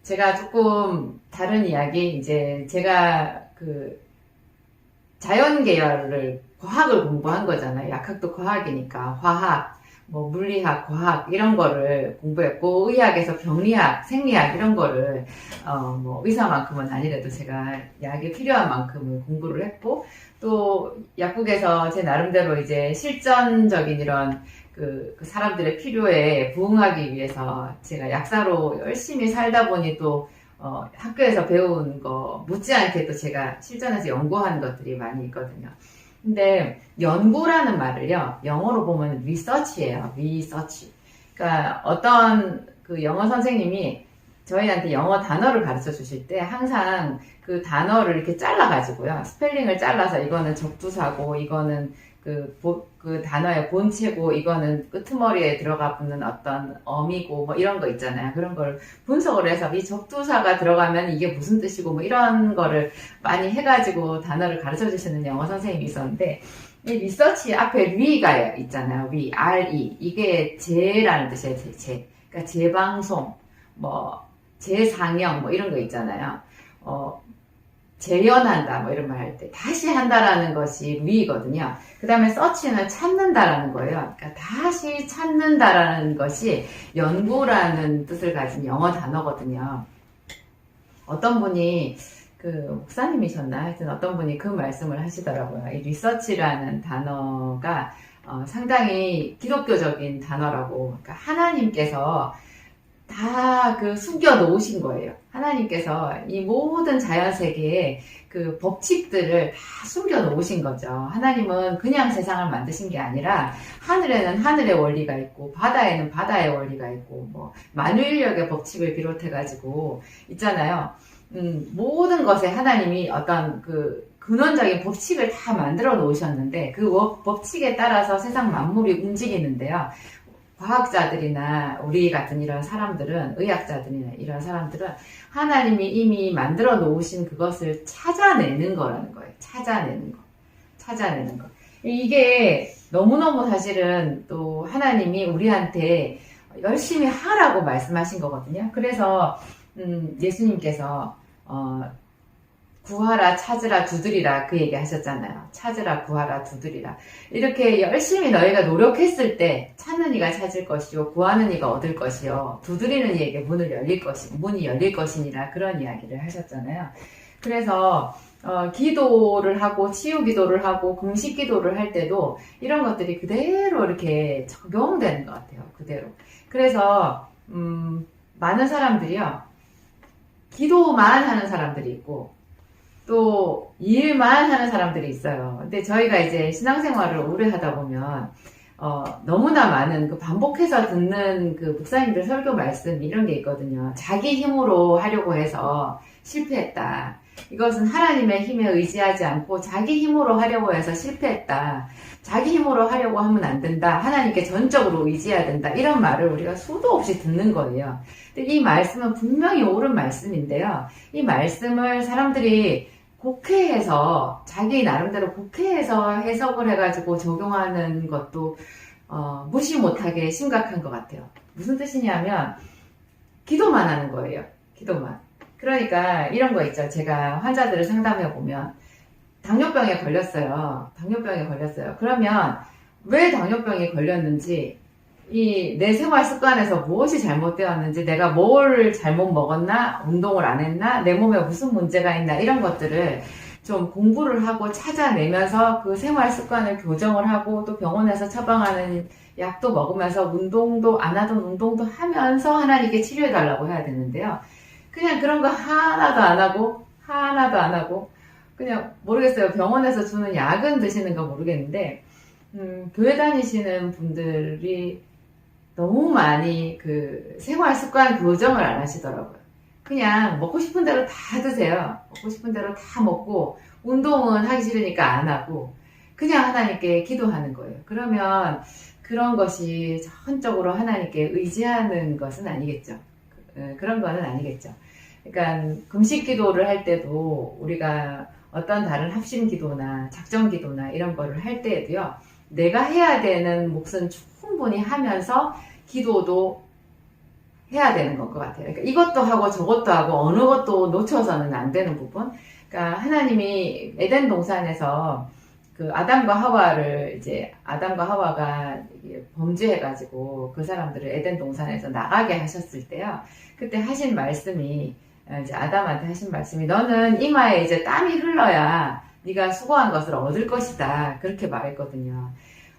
제가 조금 다른 이야기 이제 제가 그 자연 계열을 과학을 공부한 거잖아요. 약학도 과학이니까 화학, 뭐 물리학, 과학 이런 거를 공부했고 의학에서 병리학, 생리학 이런 거를 뭐 의사만큼은 아니라도 제가 약이 필요한 만큼을 공부를 했고 또 약국에서 제 나름대로 이제 실전적인 이런 그 사람들의 필요에 부응하기 위해서 제가 약사로 열심히 살다 보니 또 학교에서 배운 거 못지않게 또 제가 실전에서 연구한 것들이 많이 있거든요. 근데 연구라는 말을요, 영어로 보면 research예요. research. 그러니까 어떤 그 영어 선생님이 저희한테 영어 단어를 가르쳐 주실 때 항상 그 단어를 이렇게 잘라가지고요. 스펠링을 잘라서 이거는 접두사고, 이거는 그 단어의 본체고, 이거는 끄트머리에 들어가 붙는 어떤 어미고, 뭐 이런 거 있잖아요. 그런 걸 분석을 해서 이 접두사가 들어가면 이게 무슨 뜻이고, 뭐 이런 거를 많이 해가지고 단어를 가르쳐 주시는 영어 선생님이 있었는데, 이 리서치 앞에 re가 있잖아요. re, re. 이게 재라는 뜻이에요. 재. 그러니까 재방송. 뭐 재상영 뭐 이런 거 있잖아요. 재현한다 뭐 이런 말 할 때 다시 한다라는 것이 루이거든요. 그 다음에 서치는 찾는다라는 거예요. 그러니까 다시 찾는다라는 것이 연구라는 뜻을 가진 영어 단어거든요. 어떤 분이 그 목사님이셨나 하여튼 어떤 분이 그 말씀을 하시더라고요. 이 리서치라는 단어가 상당히 기독교적인 단어라고. 그러니까 하나님께서 다 그 숨겨 놓으신 거예요. 하나님께서 이 모든 자연 세계에 그 법칙들을 다 숨겨 놓으신 거죠. 하나님은 그냥 세상을 만드신 게 아니라 하늘에는 하늘의 원리가 있고 바다에는 바다의 원리가 있고 뭐 만유인력의 법칙을 비롯해 가지고 있잖아요. 모든 것에 하나님이 어떤 그 근원적인 법칙을 다 만들어 놓으셨는데 그 법칙에 따라서 세상 만물이 움직이는데요. 과학자들이나 우리 같은 이런 사람들은, 의학자들이나 이런 사람들은 하나님이 이미 만들어 놓으신 그것을 찾아내는 거라는 거예요. 찾아내는 거. 이게 너무너무 사실은 또 하나님이 우리한테 열심히 하라고 말씀하신 거거든요. 그래서 예수님께서 구하라, 찾으라, 두드리라 그 얘기 하셨잖아요. 찾으라, 구하라, 두드리라. 이렇게 열심히 너희가 노력했을 때 찾는 이가 찾을 것이요, 구하는 이가 얻을 것이요, 두드리는 이에게 문이 열릴 것이니라 그런 이야기를 하셨잖아요. 그래서 기도를 하고 치유 기도를 하고 금식 기도를 할 때도 이런 것들이 그대로 이렇게 적용되는 것 같아요. 그대로. 그래서 많은 사람들이요, 기도만 하는 사람들이 있고 또 일만 하는 사람들이 있어요. 근데 저희가 이제 신앙생활을 오래 하다 보면 너무나 많은 그 반복해서 듣는 그 목사님들 설교 말씀 이런 게 있거든요. 자기 힘으로 하려고 해서 실패했다. 이것은 하나님의 힘에 의지하지 않고 자기 힘으로 하려고 해서 실패했다. 자기 힘으로 하려고 하면 안 된다. 하나님께 전적으로 의지해야 된다. 이런 말을 우리가 수도 없이 듣는 거예요. 근데 이 말씀은 분명히 옳은 말씀인데요. 이 말씀을 사람들이 곡해해서 자기 나름대로 곡해해서 해석을 해가지고 적용하는 것도 무시 못하게 심각한 것 같아요. 무슨 뜻이냐면 기도만 하는 거예요. 기도만. 그러니까 이런 거 있죠. 제가 환자들을 상담해 보면 당뇨병에 걸렸어요. 그러면 왜 당뇨병에 걸렸는지, 내 생활 습관에서 무엇이 잘못되었는지, 내가 뭘 잘못 먹었나, 운동을 안 했나, 내 몸에 무슨 문제가 있나, 이런 것들을 좀 공부를 하고 찾아내면서 그 생활 습관을 교정을 하고 또 병원에서 처방하는 약도 먹으면서 운동도 안 하던 운동도 하면서 하나님께 치료해달라고 해야 되는데요. 그냥 그런 거 하나도 안 하고 그냥 모르겠어요. 병원에서 주는 약은 드시는 거 모르겠는데 교회 다니시는 분들이 너무 많이 그 생활 습관 교정을 안 하시더라고요. 그냥 먹고 싶은 대로 다 드세요. 먹고 싶은 대로 다 먹고 운동은 하기 싫으니까 안 하고 그냥 하나님께 기도하는 거예요. 그러면 그런 것이 전적으로 하나님께 의지하는 것은 아니겠죠. 그런 거는 아니겠죠. 그러니까 금식 기도를 할 때도 우리가 어떤 다른 합심 기도나 작정 기도나 이런 거를 할 때에도요, 내가 해야 되는 몫은 충분히 하면서 기도도 해야 되는 것 같아요. 그러니까 이것도 하고 저것도 하고 어느 것도 놓쳐서는 안 되는 부분. 그러니까 하나님이 에덴 동산에서 그 아담과 하와가 범죄해가지고 그 사람들을 에덴 동산에서 나가게 하셨을 때요. 그때 하신 말씀이 이제 아담한테 하신 말씀이 너는 이마에 이제 땀이 흘러야 네가 수고한 것을 얻을 것이다. 그렇게 말했거든요.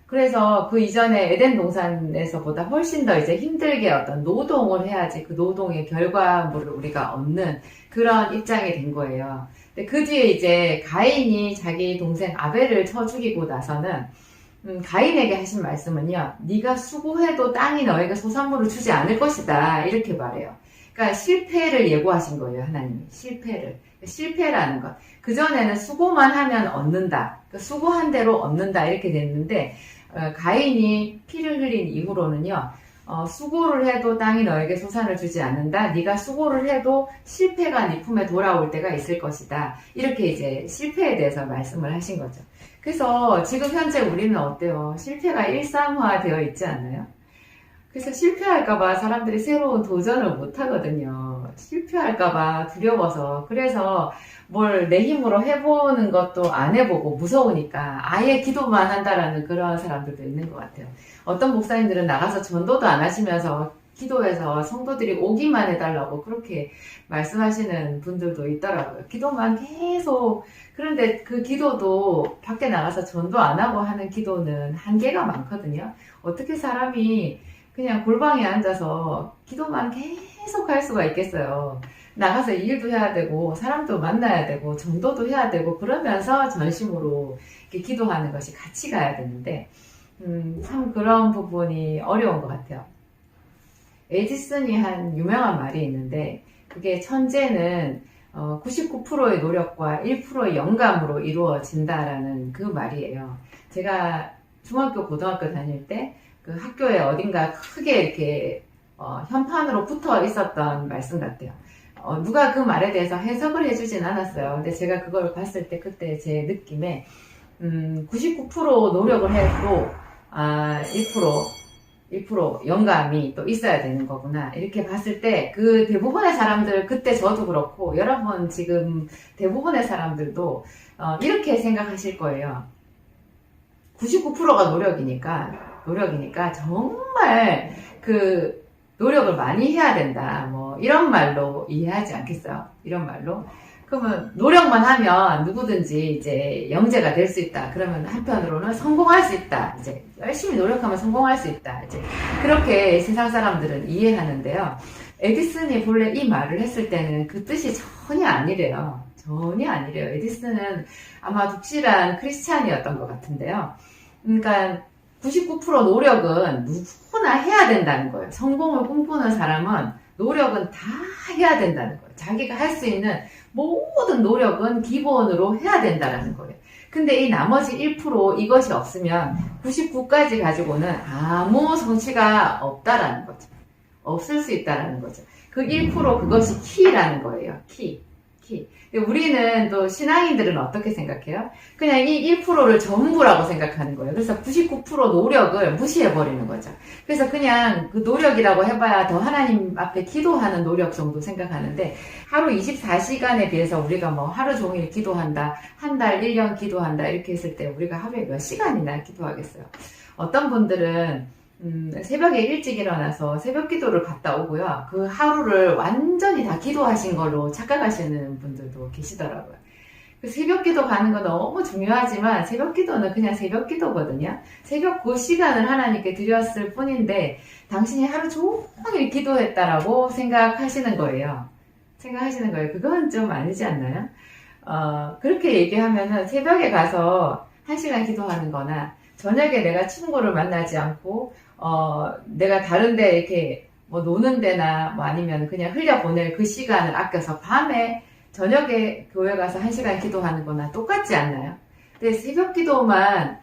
그래서 그 이전에 에덴 동산에서보다 훨씬 더 이제 힘들게 어떤 노동을 해야지 그 노동의 결과물을 우리가 얻는 그런 입장이 된 거예요. 근데 그 뒤에 이제 가인이 자기 동생 아벨을 쳐 죽이고 나서는 가인에게 하신 말씀은요, 네가 수고해도 땅이 너에게 소산물을 주지 않을 것이다. 이렇게 말해요. 그러니까 실패를 예고하신 거예요, 하나님이. 실패라는 것. 그전에는 수고만 하면 얻는다. 그러니까 수고한 대로 얻는다. 이렇게 됐는데, 가인이 피를 흘린 이후로는요, 수고를 해도 땅이 너에게 소산을 주지 않는다. 네가 수고를 해도 실패가 네 품에 돌아올 때가 있을 것이다. 이렇게 이제 실패에 대해서 말씀을 하신 거죠. 그래서 지금 현재 우리는 어때요? 실패가 일상화되어 있지 않나요? 그래서 실패할까봐 사람들이 새로운 도전을 못 하거든요. 실패할까봐 두려워서. 그래서 뭘 내 힘으로 해보는 것도 안 해보고 무서우니까 아예 기도만 한다라는 그런 사람들도 있는 것 같아요. 어떤 목사님들은 나가서 전도도 안 하시면서 기도해서 성도들이 오기만 해달라고 그렇게 말씀하시는 분들도 있더라고요. 기도만 계속. 그런데 그 기도도 밖에 나가서 전도 안 하고 하는 기도는 한계가 많거든요. 어떻게 사람이 그냥 골방에 앉아서 기도만 계속 할 수가 있겠어요. 나가서 일도 해야 되고 사람도 만나야 되고 전도도 해야 되고 그러면서 전심으로 이렇게 기도하는 것이 같이 가야 되는데 참 그런 부분이 어려운 것 같아요. 에디슨이 한 유명한 말이 있는데 그게 천재는 99%의 노력과 1%의 영감으로 이루어진다라는 그 말이에요. 제가 중학교, 고등학교 다닐 때 그 학교에 어딘가 크게 이렇게 현판으로 붙어 있었던 말씀 같아요. 누가 그 말에 대해서 해석을 해주진 않았어요. 근데 제가 그걸 봤을 때 그때 제 느낌에 99% 노력을 해도 1% 영감이 또 있어야 되는 거구나. 이렇게 봤을 때 그 대부분의 사람들, 그때 저도 그렇고 여러분 지금 대부분의 사람들도 이렇게 생각하실 거예요. 99%가 노력이니까 정말 그 노력을 많이 해야 된다. 뭐 이런 말로 이해하지 않겠어요? 이런 말로. 그러면 노력만 하면 누구든지 이제 영재가 될 수 있다. 그러면 한편으로는 성공할 수 있다. 이제 열심히 노력하면 성공할 수 있다. 이제 그렇게 세상 사람들은 이해하는데요. 에디슨이 본래 이 말을 했을 때는 그 뜻이 전혀 아니래요. 전혀 아니래요. 에디슨은 아마 독실한 크리스찬이었던 것 같은데요. 그러니까 99% 노력은 누구나 해야 된다는 거예요. 성공을 꿈꾸는 사람은 노력은 다 해야 된다는 거예요. 자기가 할 수 있는 모든 노력은 기본으로 해야 된다는 거예요. 근데 이 나머지 1% 이것이 없으면 99까지 가지고는 아무 성취가 없다라는 거죠. 없을 수 있다라는 거죠. 그 1% 그것이 키라는 거예요. 키. 우리는 또 신앙인들은 어떻게 생각해요? 그냥 이 1%를 전부라고 생각하는 거예요. 그래서 99% 노력을 무시해버리는 거죠. 그래서 그냥 그 노력이라고 해봐야 더 하나님 앞에 기도하는 노력 정도 생각하는데 하루 24시간에 비해서 우리가 뭐 하루 종일 기도한다, 한 달, 1년 기도한다 이렇게 했을 때 우리가 하루에 몇 시간이나 기도하겠어요? 어떤 분들은 새벽에 일찍 일어나서 새벽 기도를 갔다 오고요. 그 하루를 완전히 다 기도하신 걸로 착각하시는 분들도 계시더라고요. 그 새벽 기도 가는 거 너무 중요하지만 새벽 기도는 그냥 새벽 기도거든요. 새벽 그 시간을 하나님께 드렸을 뿐인데 당신이 하루 종일 기도했다라고 생각하시는 거예요. 그건 좀 아니지 않나요? 그렇게 얘기하면은 새벽에 가서 1시간 기도하는 거나 저녁에 내가 친구를 만나지 않고 내가 다른데 이렇게 뭐 노는 데나 뭐 아니면 그냥 흘려보낼 그 시간을 아껴서 밤에 저녁에 교회 가서 1시간 기도하는 거나 똑같지 않나요? 근데 새벽 기도만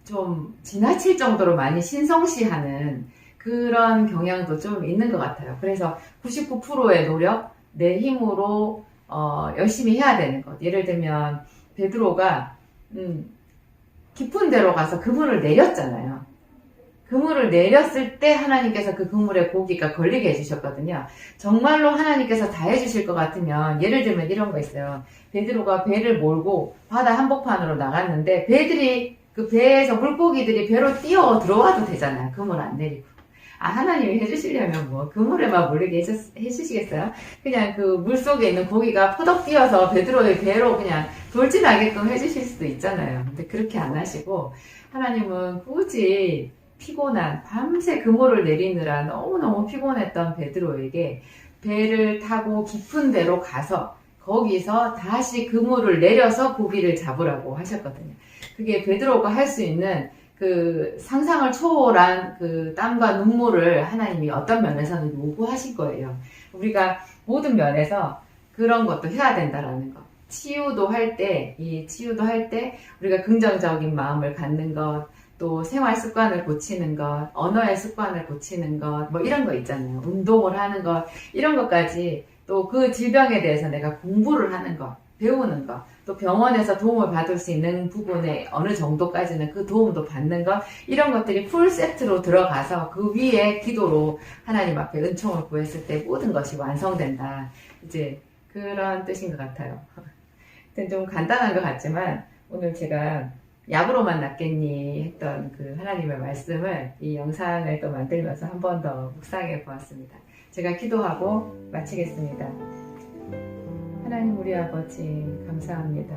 좀 지나칠 정도로 많이 신성시하는 그런 경향도 좀 있는 것 같아요. 그래서 99%의 노력, 내 힘으로 열심히 해야 되는 것. 예를 들면 베드로가 깊은 데로 가서 그물을 내렸잖아요. 그물을 내렸을 때 하나님께서 그 그물에 고기가 걸리게 해주셨거든요. 정말로 하나님께서 다 해주실 것 같으면 예를 들면 이런 거 있어요. 베드로가 배를 몰고 바다 한복판으로 나갔는데 그 배에서 물고기들이 배로 뛰어 들어와도 되잖아요. 그물 안 내리고. 하나님이 해주시려면 뭐 그물에만 몰리게 해주시겠어요? 그냥 그 물속에 있는 고기가 퍼덕 뛰어서 베드로의 배로 그냥 돌진하게끔 해주실 수도 있잖아요. 근데 그렇게 안 하시고 하나님은 굳이 피곤한 밤새 그물을 내리느라 너무너무 피곤했던 베드로에게 배를 타고 깊은 데로 가서 거기서 다시 그물을 내려서 고기를 잡으라고 하셨거든요. 그게 베드로가 할 수 있는 그 상상을 초월한 그 땀과 눈물을 하나님이 어떤 면에서는 요구하실 거예요. 우리가 모든 면에서 그런 것도 해야 된다라는 거. 치유도 할 때 우리가 긍정적인 마음을 갖는 것, 또 생활 습관을 고치는 것, 언어의 습관을 고치는 것, 뭐 이런 거 있잖아요. 운동을 하는 것, 이런 것까지 또 그 질병에 대해서 내가 공부를 하는 것. 배우는 거, 또 병원에서 도움을 받을 수 있는 부분에 어느 정도까지는 그 도움도 받는 것, 이런 것들이 풀 세트로 들어가서 그 위에 기도로 하나님 앞에 은총을 구했을 때 모든 것이 완성된다. 이제 그런 뜻인 것 같아요. 좀 간단한 것 같지만 오늘 제가 약으로만 낫겠니 했던 그 하나님의 말씀을 이 영상을 또 만들면서 한 번 더 묵상해 보았습니다. 제가 기도하고 마치겠습니다. 하나님 우리 아버지 감사합니다.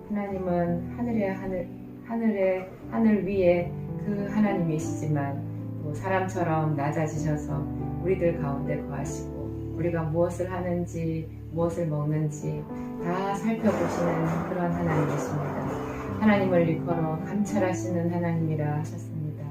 하나님은 하늘 위에 그 하나님이시지만 또 사람처럼 낮아지셔서 우리들 가운데 거하시고 우리가 무엇을 하는지 무엇을 먹는지 다 살펴보시는 그런 하나님이십니다. 하나님을 일컬어 감찰하시는 하나님이라 하셨습니다.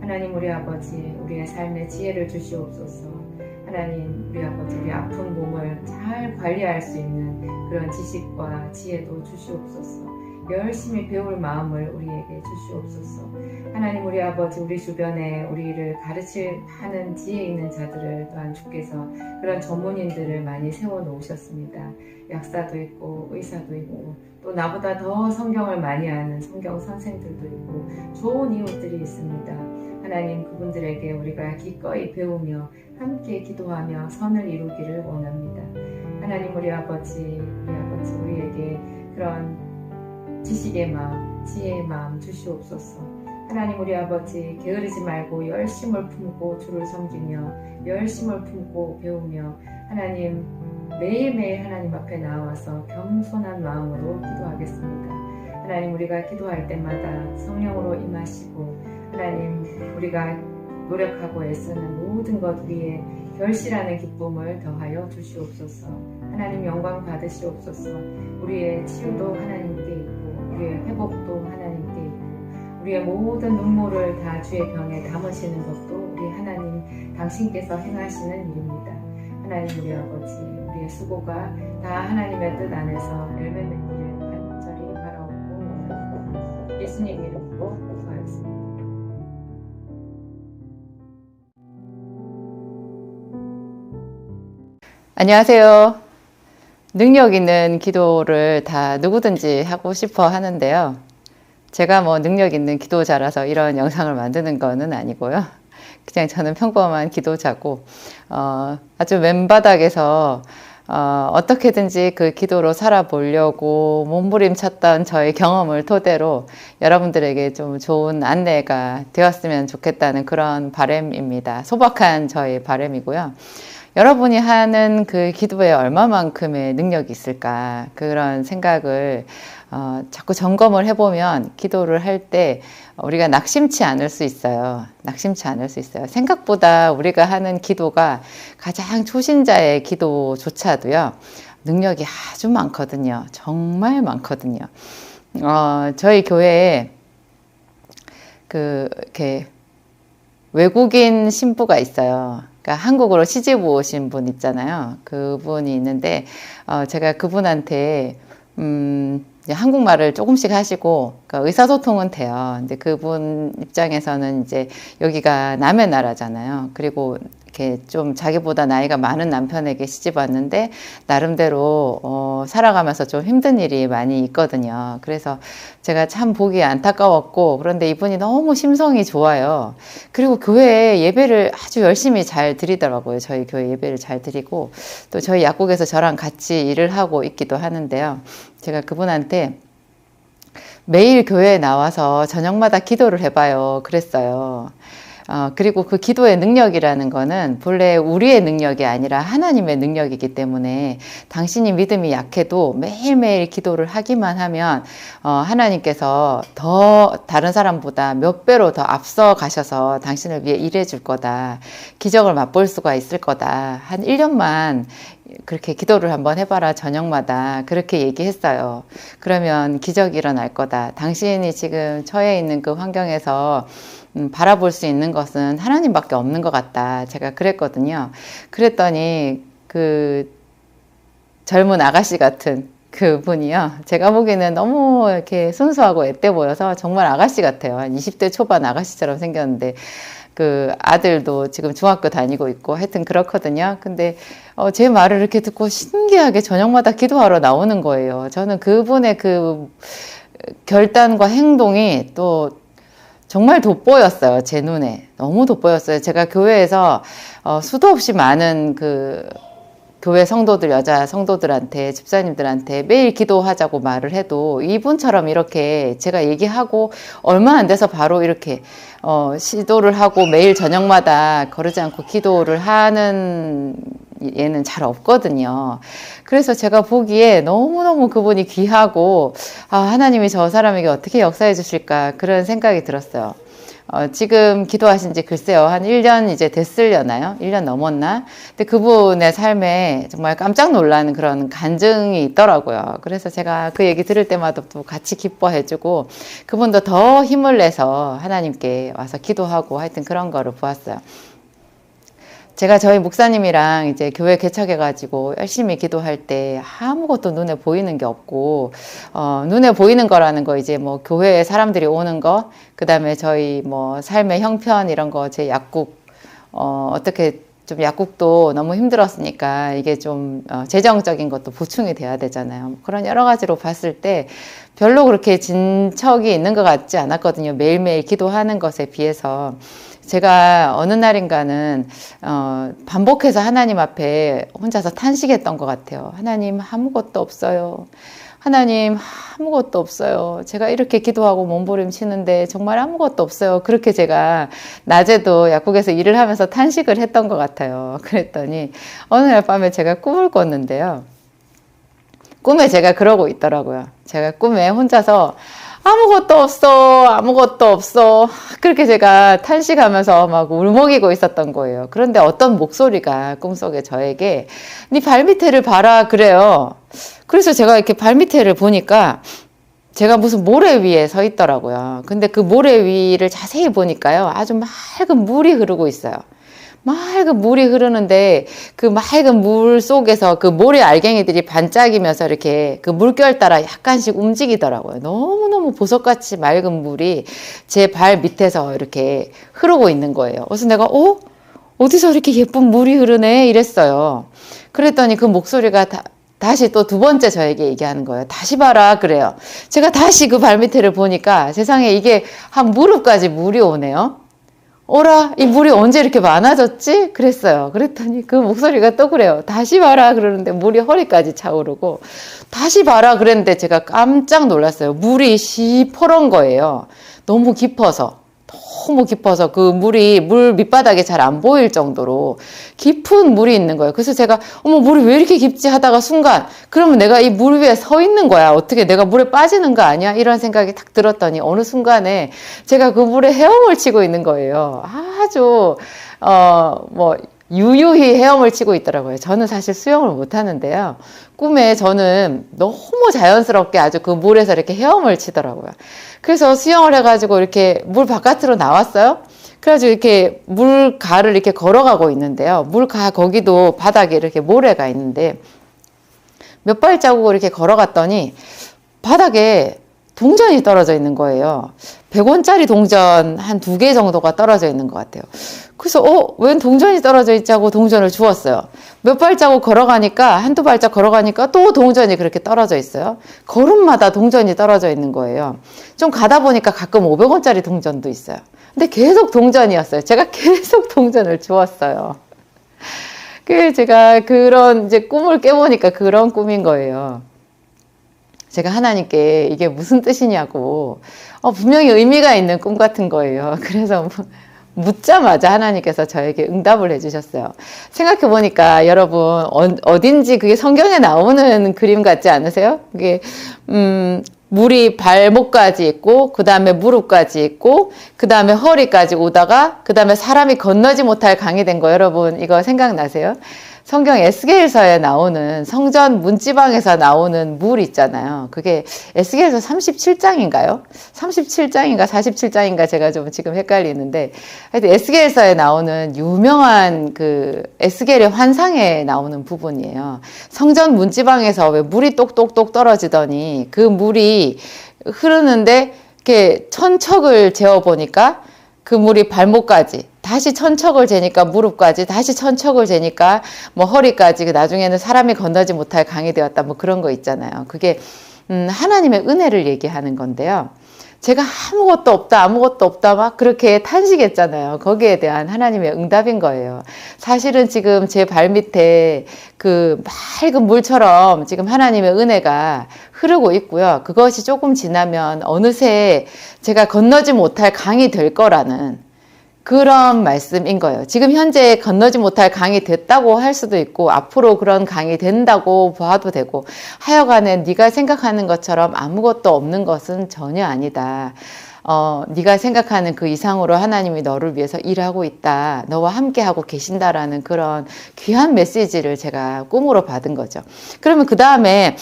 하나님 우리 아버지 우리의 삶에 지혜를 주시옵소서. 하나님 우리 아버지 우리 아픈 몸을 잘 관리할 수 있는 그런 지식과 지혜도 주시옵소서. 열심히 배울 마음을 우리에게 주시옵소서. 하나님 우리 아버지 우리 주변에 우리를 가르칠 하는 지혜 있는 자들을 또한 주께서 그런 전문인들을 많이 세워놓으셨습니다. 약사도 있고 의사도 있고 또 나보다 더 성경을 많이 아는 성경 선생들도 있고 좋은 이웃들이 있습니다. 하나님 그분들에게 우리가 기꺼이 배우며 함께 기도하며 선을 이루기를 원합니다. 하나님 우리 아버지 우리에게 그런 지식의 마음, 지혜의 마음 주시옵소서. 하나님 우리 아버지 게으르지 말고 열심을 품고 주를 섬기며 열심을 품고 배우며 하나님 매일매일 하나님 앞에 나와서 겸손한 마음으로 기도하겠습니다. 하나님 우리가 기도할 때마다 성령으로 임하시고 하나님 우리가 노력하고 애쓰는 모든 것 위에 결실하는 기쁨을 더하여 주시옵소서. 하나님 영광 받으시옵소서. 우리의 치유도 하나님께 있고 우리의 회복도 하나님께 있고 우리의 모든 눈물을 다 주의 병에 담으시는 것도 우리 하나님 당신께서 행하시는 일입니다. 하나님 우리 아버지 우리의 수고가 다 하나님의 뜻 안에서 열매 맺기를 간절히 바라옵고 원합니다. 예수님 이름으로 기도하였습니다. 안녕하세요. 능력 있는 기도를 다 누구든지 하고 싶어 하는데요. 제가 뭐 능력 있는 기도자라서 이런 영상을 만드는 거는 아니고요. 그냥 저는 평범한 기도자고 아주 맨바닥에서 어떻게든지 그 기도로 살아보려고 몸부림쳤던 저의 경험을 토대로 여러분들에게 좀 좋은 안내가 되었으면 좋겠다는 그런 바람입니다. 소박한 저의 바람이고요. 여러분이 하는 그 기도에 얼마만큼의 능력이 있을까 그런 생각을 자꾸 점검을 해보면 기도를 할 때 우리가 낙심치 않을 수 있어요. 낙심치 않을 수 있어요. 생각보다 우리가 하는 기도가 가장 초신자의 기도조차도요 능력이 아주 많거든요. 정말 많거든요. 저희 교회에 이렇게 외국인 신부가 있어요. 그러니까 한국으로 시집 오신 분 있잖아요. 그분이 있는데 제가 그분한테 이제 한국말을 조금씩 하시고 그러니까 의사소통은 돼요. 근데 그분 입장에서는 이제 여기가 남의 나라잖아요. 그리고 이렇게 좀 자기보다 나이가 많은 남편에게 시집 왔는데 나름대로 살아가면서 좀 힘든 일이 많이 있거든요. 그래서 제가 참 보기 안타까웠고 그런데 이분이 너무 심성이 좋아요. 그리고 교회에 예배를 아주 열심히 잘 드리더라고요. 저희 교회 예배를 잘 드리고 또 저희 약국에서 저랑 같이 일을 하고 있기도 하는데요. 제가 그분한테 매일 교회에 나와서 저녁마다 기도를 해봐요. 그랬어요. 그리고 그 기도의 능력이라는 거는 본래 우리의 능력이 아니라 하나님의 능력이기 때문에 당신이 믿음이 약해도 매일매일 기도를 하기만 하면 하나님께서 더 다른 사람보다 몇 배로 더 앞서 가셔서 당신을 위해 일해 줄 거다. 기적을 맛볼 수가 있을 거다. 한 1년만 그렇게 기도를 한번 해봐라. 저녁마다 그렇게 얘기했어요. 그러면 기적이 일어날 거다. 당신이 지금 처해 있는 그 환경에서 바라볼 수 있는 것은 하나님밖에 없는 것 같다. 제가 그랬거든요. 그랬더니 그 젊은 아가씨 같은 그분이요. 제가 보기에는 너무 이렇게 순수하고 앳돼 보여서 정말 아가씨 같아요. 한 20대 초반 아가씨처럼 생겼는데, 그 아들도 지금 중학교 다니고 있고 하여튼 그렇거든요. 근데 제 말을 이렇게 듣고 신기하게 저녁마다 기도하러 나오는 거예요. 저는 그분의 그 결단과 행동이 또 정말 돋보였어요. 제 눈에. 너무 돋보였어요. 제가 교회에서 수도 없이 많은 그 교회 성도들, 여자 성도들한테, 집사님들한테 매일 기도하자고 말을 해도 이분처럼 이렇게 제가 얘기하고 얼마 안 돼서 바로 이렇게 시도를 하고 매일 저녁마다 거르지 않고 기도를 하는 얘는 잘 없거든요. 그래서 제가 보기에 너무너무 그분이 귀하고, 하나님이 저 사람에게 어떻게 역사해 주실까 그런 생각이 들었어요. 지금 기도하신 지 글쎄요, 한 1년 이제 됐으려나요? 1년 넘었나? 근데 그분의 삶에 정말 깜짝 놀라는 그런 간증이 있더라고요. 그래서 제가 그 얘기 들을 때마다 또 같이 기뻐해주고, 그분도 더 힘을 내서 하나님께 와서 기도하고 하여튼 그런 거를 보았어요. 제가 저희 목사님이랑 이제 교회 개척해가지고 열심히 기도할 때 아무것도 눈에 보이는 게 없고, 눈에 보이는 거라는 거 이제 뭐 교회에 사람들이 오는 거, 그 다음에 저희 뭐 삶의 형편 이런 거, 제 약국, 어떻게 좀 약국도 너무 힘들었으니까 이게 좀 재정적인 것도 보충이 돼야 되잖아요. 그런 여러 가지로 봤을 때 별로 그렇게 진척이 있는 것 같지 않았거든요. 매일매일 기도하는 것에 비해서. 제가 어느 날인가는 반복해서 하나님 앞에 혼자서 탄식했던 것 같아요. 하나님 아무것도 없어요. 하나님 아무것도 없어요. 제가 이렇게 기도하고 몸부림치는데 정말 아무것도 없어요. 그렇게 제가 낮에도 약국에서 일을 하면서 탄식을 했던 것 같아요. 그랬더니 어느 날 밤에 제가 꿈을 꿨는데요. 꿈에 제가 그러고 있더라고요. 제가 꿈에 혼자서 아무것도 없어, 아무것도 없어. 그렇게 제가 탄식하면서 막 울먹이고 있었던 거예요. 그런데 어떤 목소리가 꿈속에 저에게 네 발밑에를 봐라 그래요. 그래서 제가 이렇게 발밑에를 보니까 제가 무슨 모래 위에 서 있더라고요. 근데 그 모래 위를 자세히 보니까요, 아주 맑은 물이 흐르고 있어요. 맑은 물이 흐르는데 그 맑은 물 속에서 그 모래 알갱이들이 반짝이면서 이렇게 그 물결 따라 약간씩 움직이더라고요. 너무너무 보석같이 맑은 물이 제 발 밑에서 이렇게 흐르고 있는 거예요. 그래서 내가 어디서 이렇게 예쁜 물이 흐르네 이랬어요. 그랬더니 그 목소리가 다시 또 두 번째 저에게 얘기하는 거예요. 다시 봐라 그래요. 제가 다시 그 발밑에를 보니까 세상에 이게 한 무릎까지 물이 오네요. 어라, 이 물이 언제 이렇게 많아졌지? 그랬어요. 그랬더니 그 목소리가 또 그래요. 다시 봐라 그러는데 물이 허리까지 차오르고, 다시 봐라 그랬는데 제가 깜짝 놀랐어요. 물이 시퍼런 거예요. 너무 깊어서 그 물이 물 밑바닥에 잘 안 보일 정도로 깊은 물이 있는 거예요. 그래서 제가 어머 물이 왜 이렇게 깊지 하다가 순간 그러면 내가 이 물 위에 서 있는 거야. 어떻게 내가 물에 빠지는 거 아니야? 이런 생각이 딱 들었더니 어느 순간에 제가 그 물에 헤엄을 치고 있는 거예요. 아주 유유히 헤엄을 치고 있더라고요. 저는 사실 수영을 못 하는데요. 꿈에 저는 너무 자연스럽게 아주 그 물에서 이렇게 헤엄을 치더라고요. 그래서 수영을 해가지고 이렇게 물 바깥으로 나왔어요. 그래가지고 이렇게 물가를 이렇게 걸어가고 있는데요. 물가 거기도 바닥에 이렇게 모래가 있는데 몇 발자국을 이렇게 걸어갔더니 바닥에 동전이 떨어져 있는 거예요. 100원짜리 동전 한 2개 정도가 떨어져 있는 것 같아요. 그래서 웬 동전이 떨어져 있지 하고 동전을 주웠어요. 몇 발자국 걸어가니까 한두 발짝 걸어가니까 또 동전이 그렇게 떨어져 있어요. 걸음마다 동전이 떨어져 있는 거예요. 좀 가다 보니까 가끔 500원짜리 동전도 있어요. 근데 계속 동전이었어요. 제가 계속 동전을 주웠어요. 그 제가 그런 이제 꿈을 깨보니까 그런 꿈인 거예요. 제가 하나님께 이게 무슨 뜻이냐고 분명히 의미가 있는 꿈 같은 거예요. 그래서 묻자마자 하나님께서 저에게 응답을 해주셨어요. 생각해보니까 여러분 어딘지 그게 성경에 나오는 그림 같지 않으세요? 그게 물이 발목까지 있고 그 다음에 무릎까지 있고 그 다음에 허리까지 오다가 그 다음에 사람이 건너지 못할 강이 된 거 여러분 이거 생각나세요? 성경 에스겔서에 나오는 성전 문지방에서 나오는 물 있잖아요. 그게 에스겔서 37장인가요? 37장인가 47장인가 제가 좀 지금 헷갈리는데, 하여튼 에스겔서에 나오는 유명한 그 에스겔의 환상에 나오는 부분이에요. 성전 문지방에서 왜 물이 똑똑똑 떨어지더니 그 물이 흐르는데 이렇게 천척을 재어 보니까 그 물이 발목까지, 다시 천척을 재니까 무릎까지, 다시 천척을 재니까 뭐 허리까지, 나중에는 사람이 건너지 못할 강이 되었다, 뭐 그런 거 있잖아요. 그게 하나님의 은혜를 얘기하는 건데요. 제가 아무것도 없다 막 그렇게 탄식했잖아요. 거기에 대한 하나님의 응답인 거예요. 사실은 지금 제 발 밑에 그 맑은 물처럼 지금 하나님의 은혜가 흐르고 있고요. 그것이 조금 지나면 어느새 제가 건너지 못할 강이 될 거라는 그런 말씀인 거예요. 지금 현재 건너지 못할 강이 됐다고 할 수도 있고 앞으로 그런 강이 된다고 봐도 되고, 하여간에 네가 생각하는 것처럼 아무것도 없는 것은 전혀 아니다. 네가 생각하는 그 이상으로 하나님이 너를 위해서 일하고 있다. 너와 함께하고 계신다라는 그런 귀한 메시지를 제가 꿈으로 받은 거죠. 그러면 그 다음에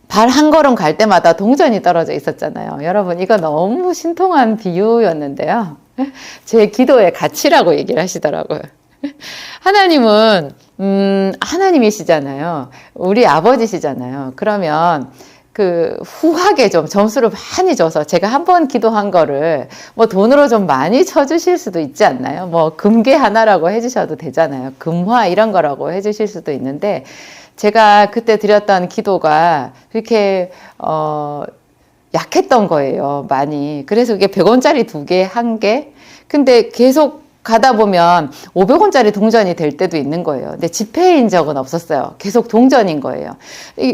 발 한 걸음 갈 때마다 동전이 떨어져 있었잖아요. 여러분, 이거 너무 신통한 비유였는데요. 제 기도의 가치라고 얘기를 하시더라고요. 하나님은 하나님이시잖아요. 우리 아버지시잖아요. 그러면 그 후하게 좀 점수를 많이 줘서 제가 한 번 기도한 거를 뭐 돈으로 좀 많이 쳐주실 수도 있지 않나요? 뭐 금괴 하나라고 해주셔도 되잖아요. 금화 이런 거라고 해주실 수도 있는데, 제가 그때 드렸던 기도가 그렇게 약했던 거예요, 많이. 그래서 그게 100원짜리 2개, 1개. 근데 계속 가다 보면 500원짜리 동전이 될 때도 있는 거예요. 근데 지폐인 적은 없었어요. 계속 동전인 거예요.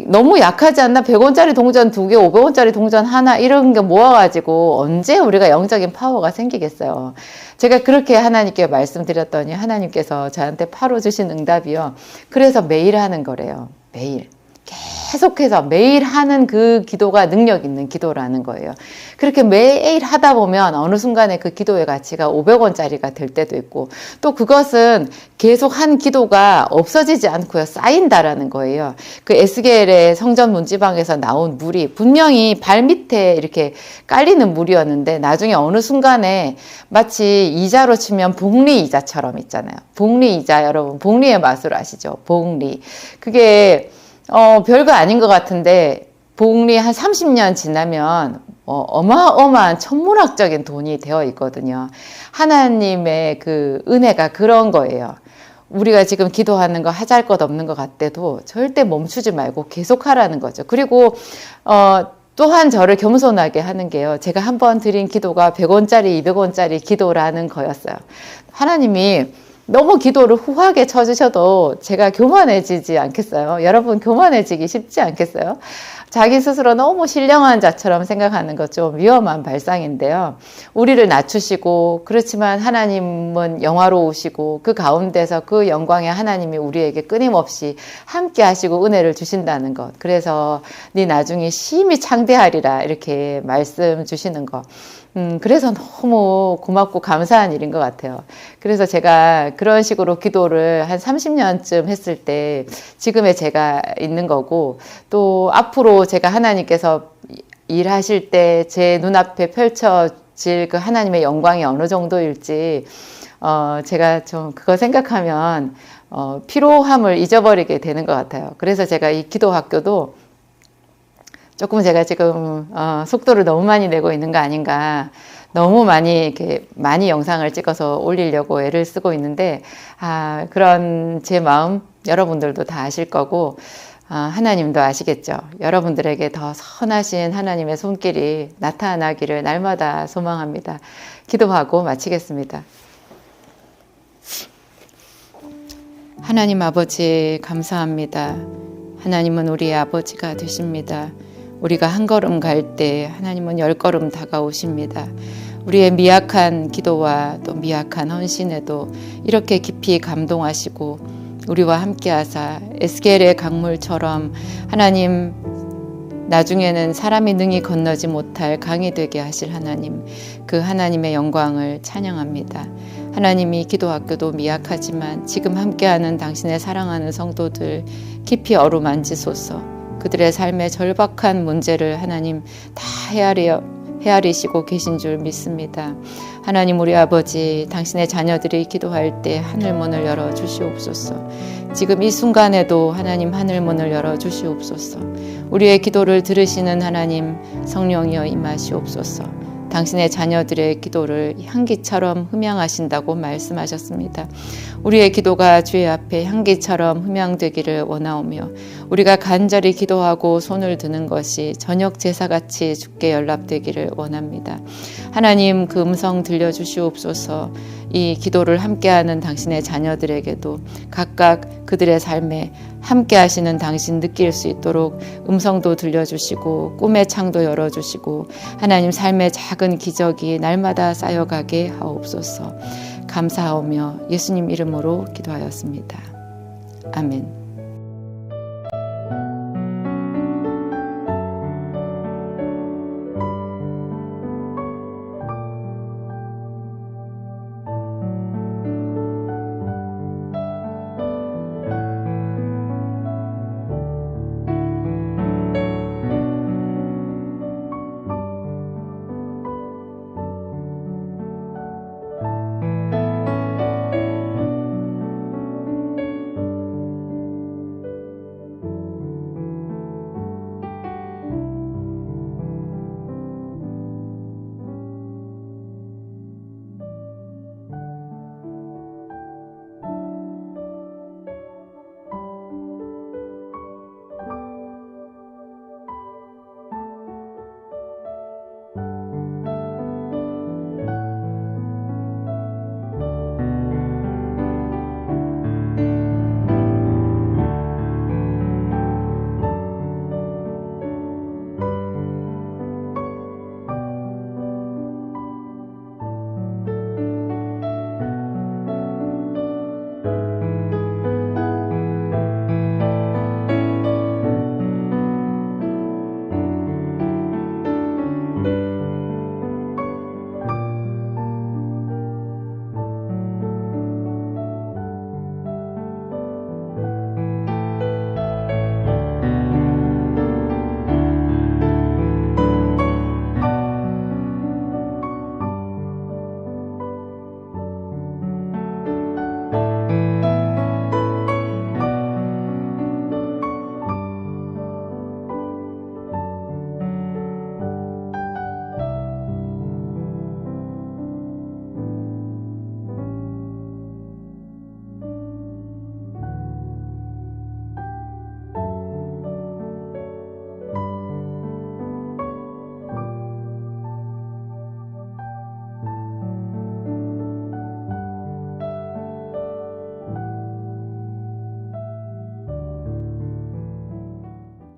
너무 약하지 않나? 100원짜리 동전 2개, 500원짜리 동전 하나 이런 게 모아가지고 언제 우리가 영적인 파워가 생기겠어요. 제가 그렇게 하나님께 말씀드렸더니 하나님께서 저한테 바로 주신 응답이요. 그래서 매일 하는 거래요. 매일. 계속해서 매일 하는 그 기도가 능력 있는 기도라는 거예요. 그렇게 매일 하다 보면 어느 순간에 그 기도의 가치가 500원짜리가 될 때도 있고, 또 그것은 계속 한 기도가 없어지지 않고요, 쌓인다라는 거예요. 그 에스겔의 성전 문지방에서 나온 물이 분명히 발 밑에 이렇게 깔리는 물이었는데, 나중에 어느 순간에 마치 이자로 치면 복리 이자처럼 있잖아요. 복리 이자, 여러분 복리의 맛을 아시죠? 복리. 그게 별거 아닌 것 같은데, 복리 한 30년 지나면 어마어마한 천문학적인 돈이 되어 있거든요. 하나님의 그 은혜가 그런 거예요. 우리가 지금 기도하는 거 하잘 것 없는 것 같아도 절대 멈추지 말고 계속 하라는 거죠. 그리고 또한 저를 겸손하게 하는 게요, 제가 한번 드린 기도가 100원짜리, 200원짜리 기도라는 거였어요. 하나님이 너무 기도를 후하게 쳐주셔도 제가 교만해지지 않겠어요? 여러분, 교만해지기 쉽지 않겠어요? 자기 스스로 너무 신령한 자처럼 생각하는 것 좀 위험한 발상인데요. 우리를 낮추시고, 그렇지만 하나님은 영화로우시고, 그 가운데서 그 영광의 하나님이 우리에게 끊임없이 함께 하시고 은혜를 주신다는 것. 그래서 네 나중에 심히 창대하리라 이렇게 말씀 주시는 것. 그래서 너무 고맙고 감사한 일인 것 같아요. 그래서 제가 그런 식으로 기도를 한 30년쯤 했을 때 지금의 제가 있는 거고, 또 앞으로 제가 하나님께서 일하실 때 제 눈앞에 펼쳐질 그 하나님의 영광이 어느 정도일지, 제가 좀 그거 생각하면 피로함을 잊어버리게 되는 것 같아요. 그래서 제가 이 기도 학교도 조금 제가 지금 속도를 너무 많이 내고 있는 거 아닌가, 너무 많이 이렇게 많이 영상을 찍어서 올리려고 애를 쓰고 있는데, 그런 제 마음 여러분들도 다 아실 거고, 하나님도 아시겠죠. 여러분들에게 더 선하신 하나님의 손길이 나타나기를 날마다 소망합니다. 기도하고 마치겠습니다. 하나님 아버지, 감사합니다. 하나님은 우리의 아버지가 되십니다. 우리가 한 걸음 갈 때 하나님은 10걸음 다가오십니다. 우리의 미약한 기도와 또 미약한 헌신에도 이렇게 깊이 감동하시고 우리와 함께 하사 에스겔의 강물처럼 하나님 나중에는 사람이 능히 건너지 못할 강이 되게 하실 하나님, 그 하나님의 영광을 찬양합니다. 하나님이 기도학교도 미약하지만 지금 함께하는 당신의 사랑하는 성도들 깊이 어루만지소서. 그들의 삶의 절박한 문제를 하나님 다 헤아리시고 계신 줄 믿습니다. 하나님, 우리 아버지, 당신의 자녀들이 기도할 때 하늘문을 열어 주시옵소서. 지금 이 순간에도 하나님 하늘문을 열어 주시옵소서. 우리의 기도를 들으시는 하나님, 성령이여 임하시옵소서. 당신의 자녀들의 기도를 향기처럼 흠양하신다고 말씀하셨습니다. 우리의 기도가 주의 앞에 향기처럼 흠양되기를 원하오며, 우리가 간절히 기도하고 손을 드는 것이 저녁 제사같이 주께 연락되기를 원합니다. 하나님, 그 음성 들려주시옵소서. 이 기도를 함께하는 당신의 자녀들에게도 각각 그들의 삶에 함께 하시는 당신 느낄 수 있도록 음성도 들려주시고 꿈의 창도 열어주시고 하나님, 삶의 작은 기적이 날마다 쌓여가게 하옵소서. 감사하오며 예수님 이름으로 기도하였습니다. 아멘.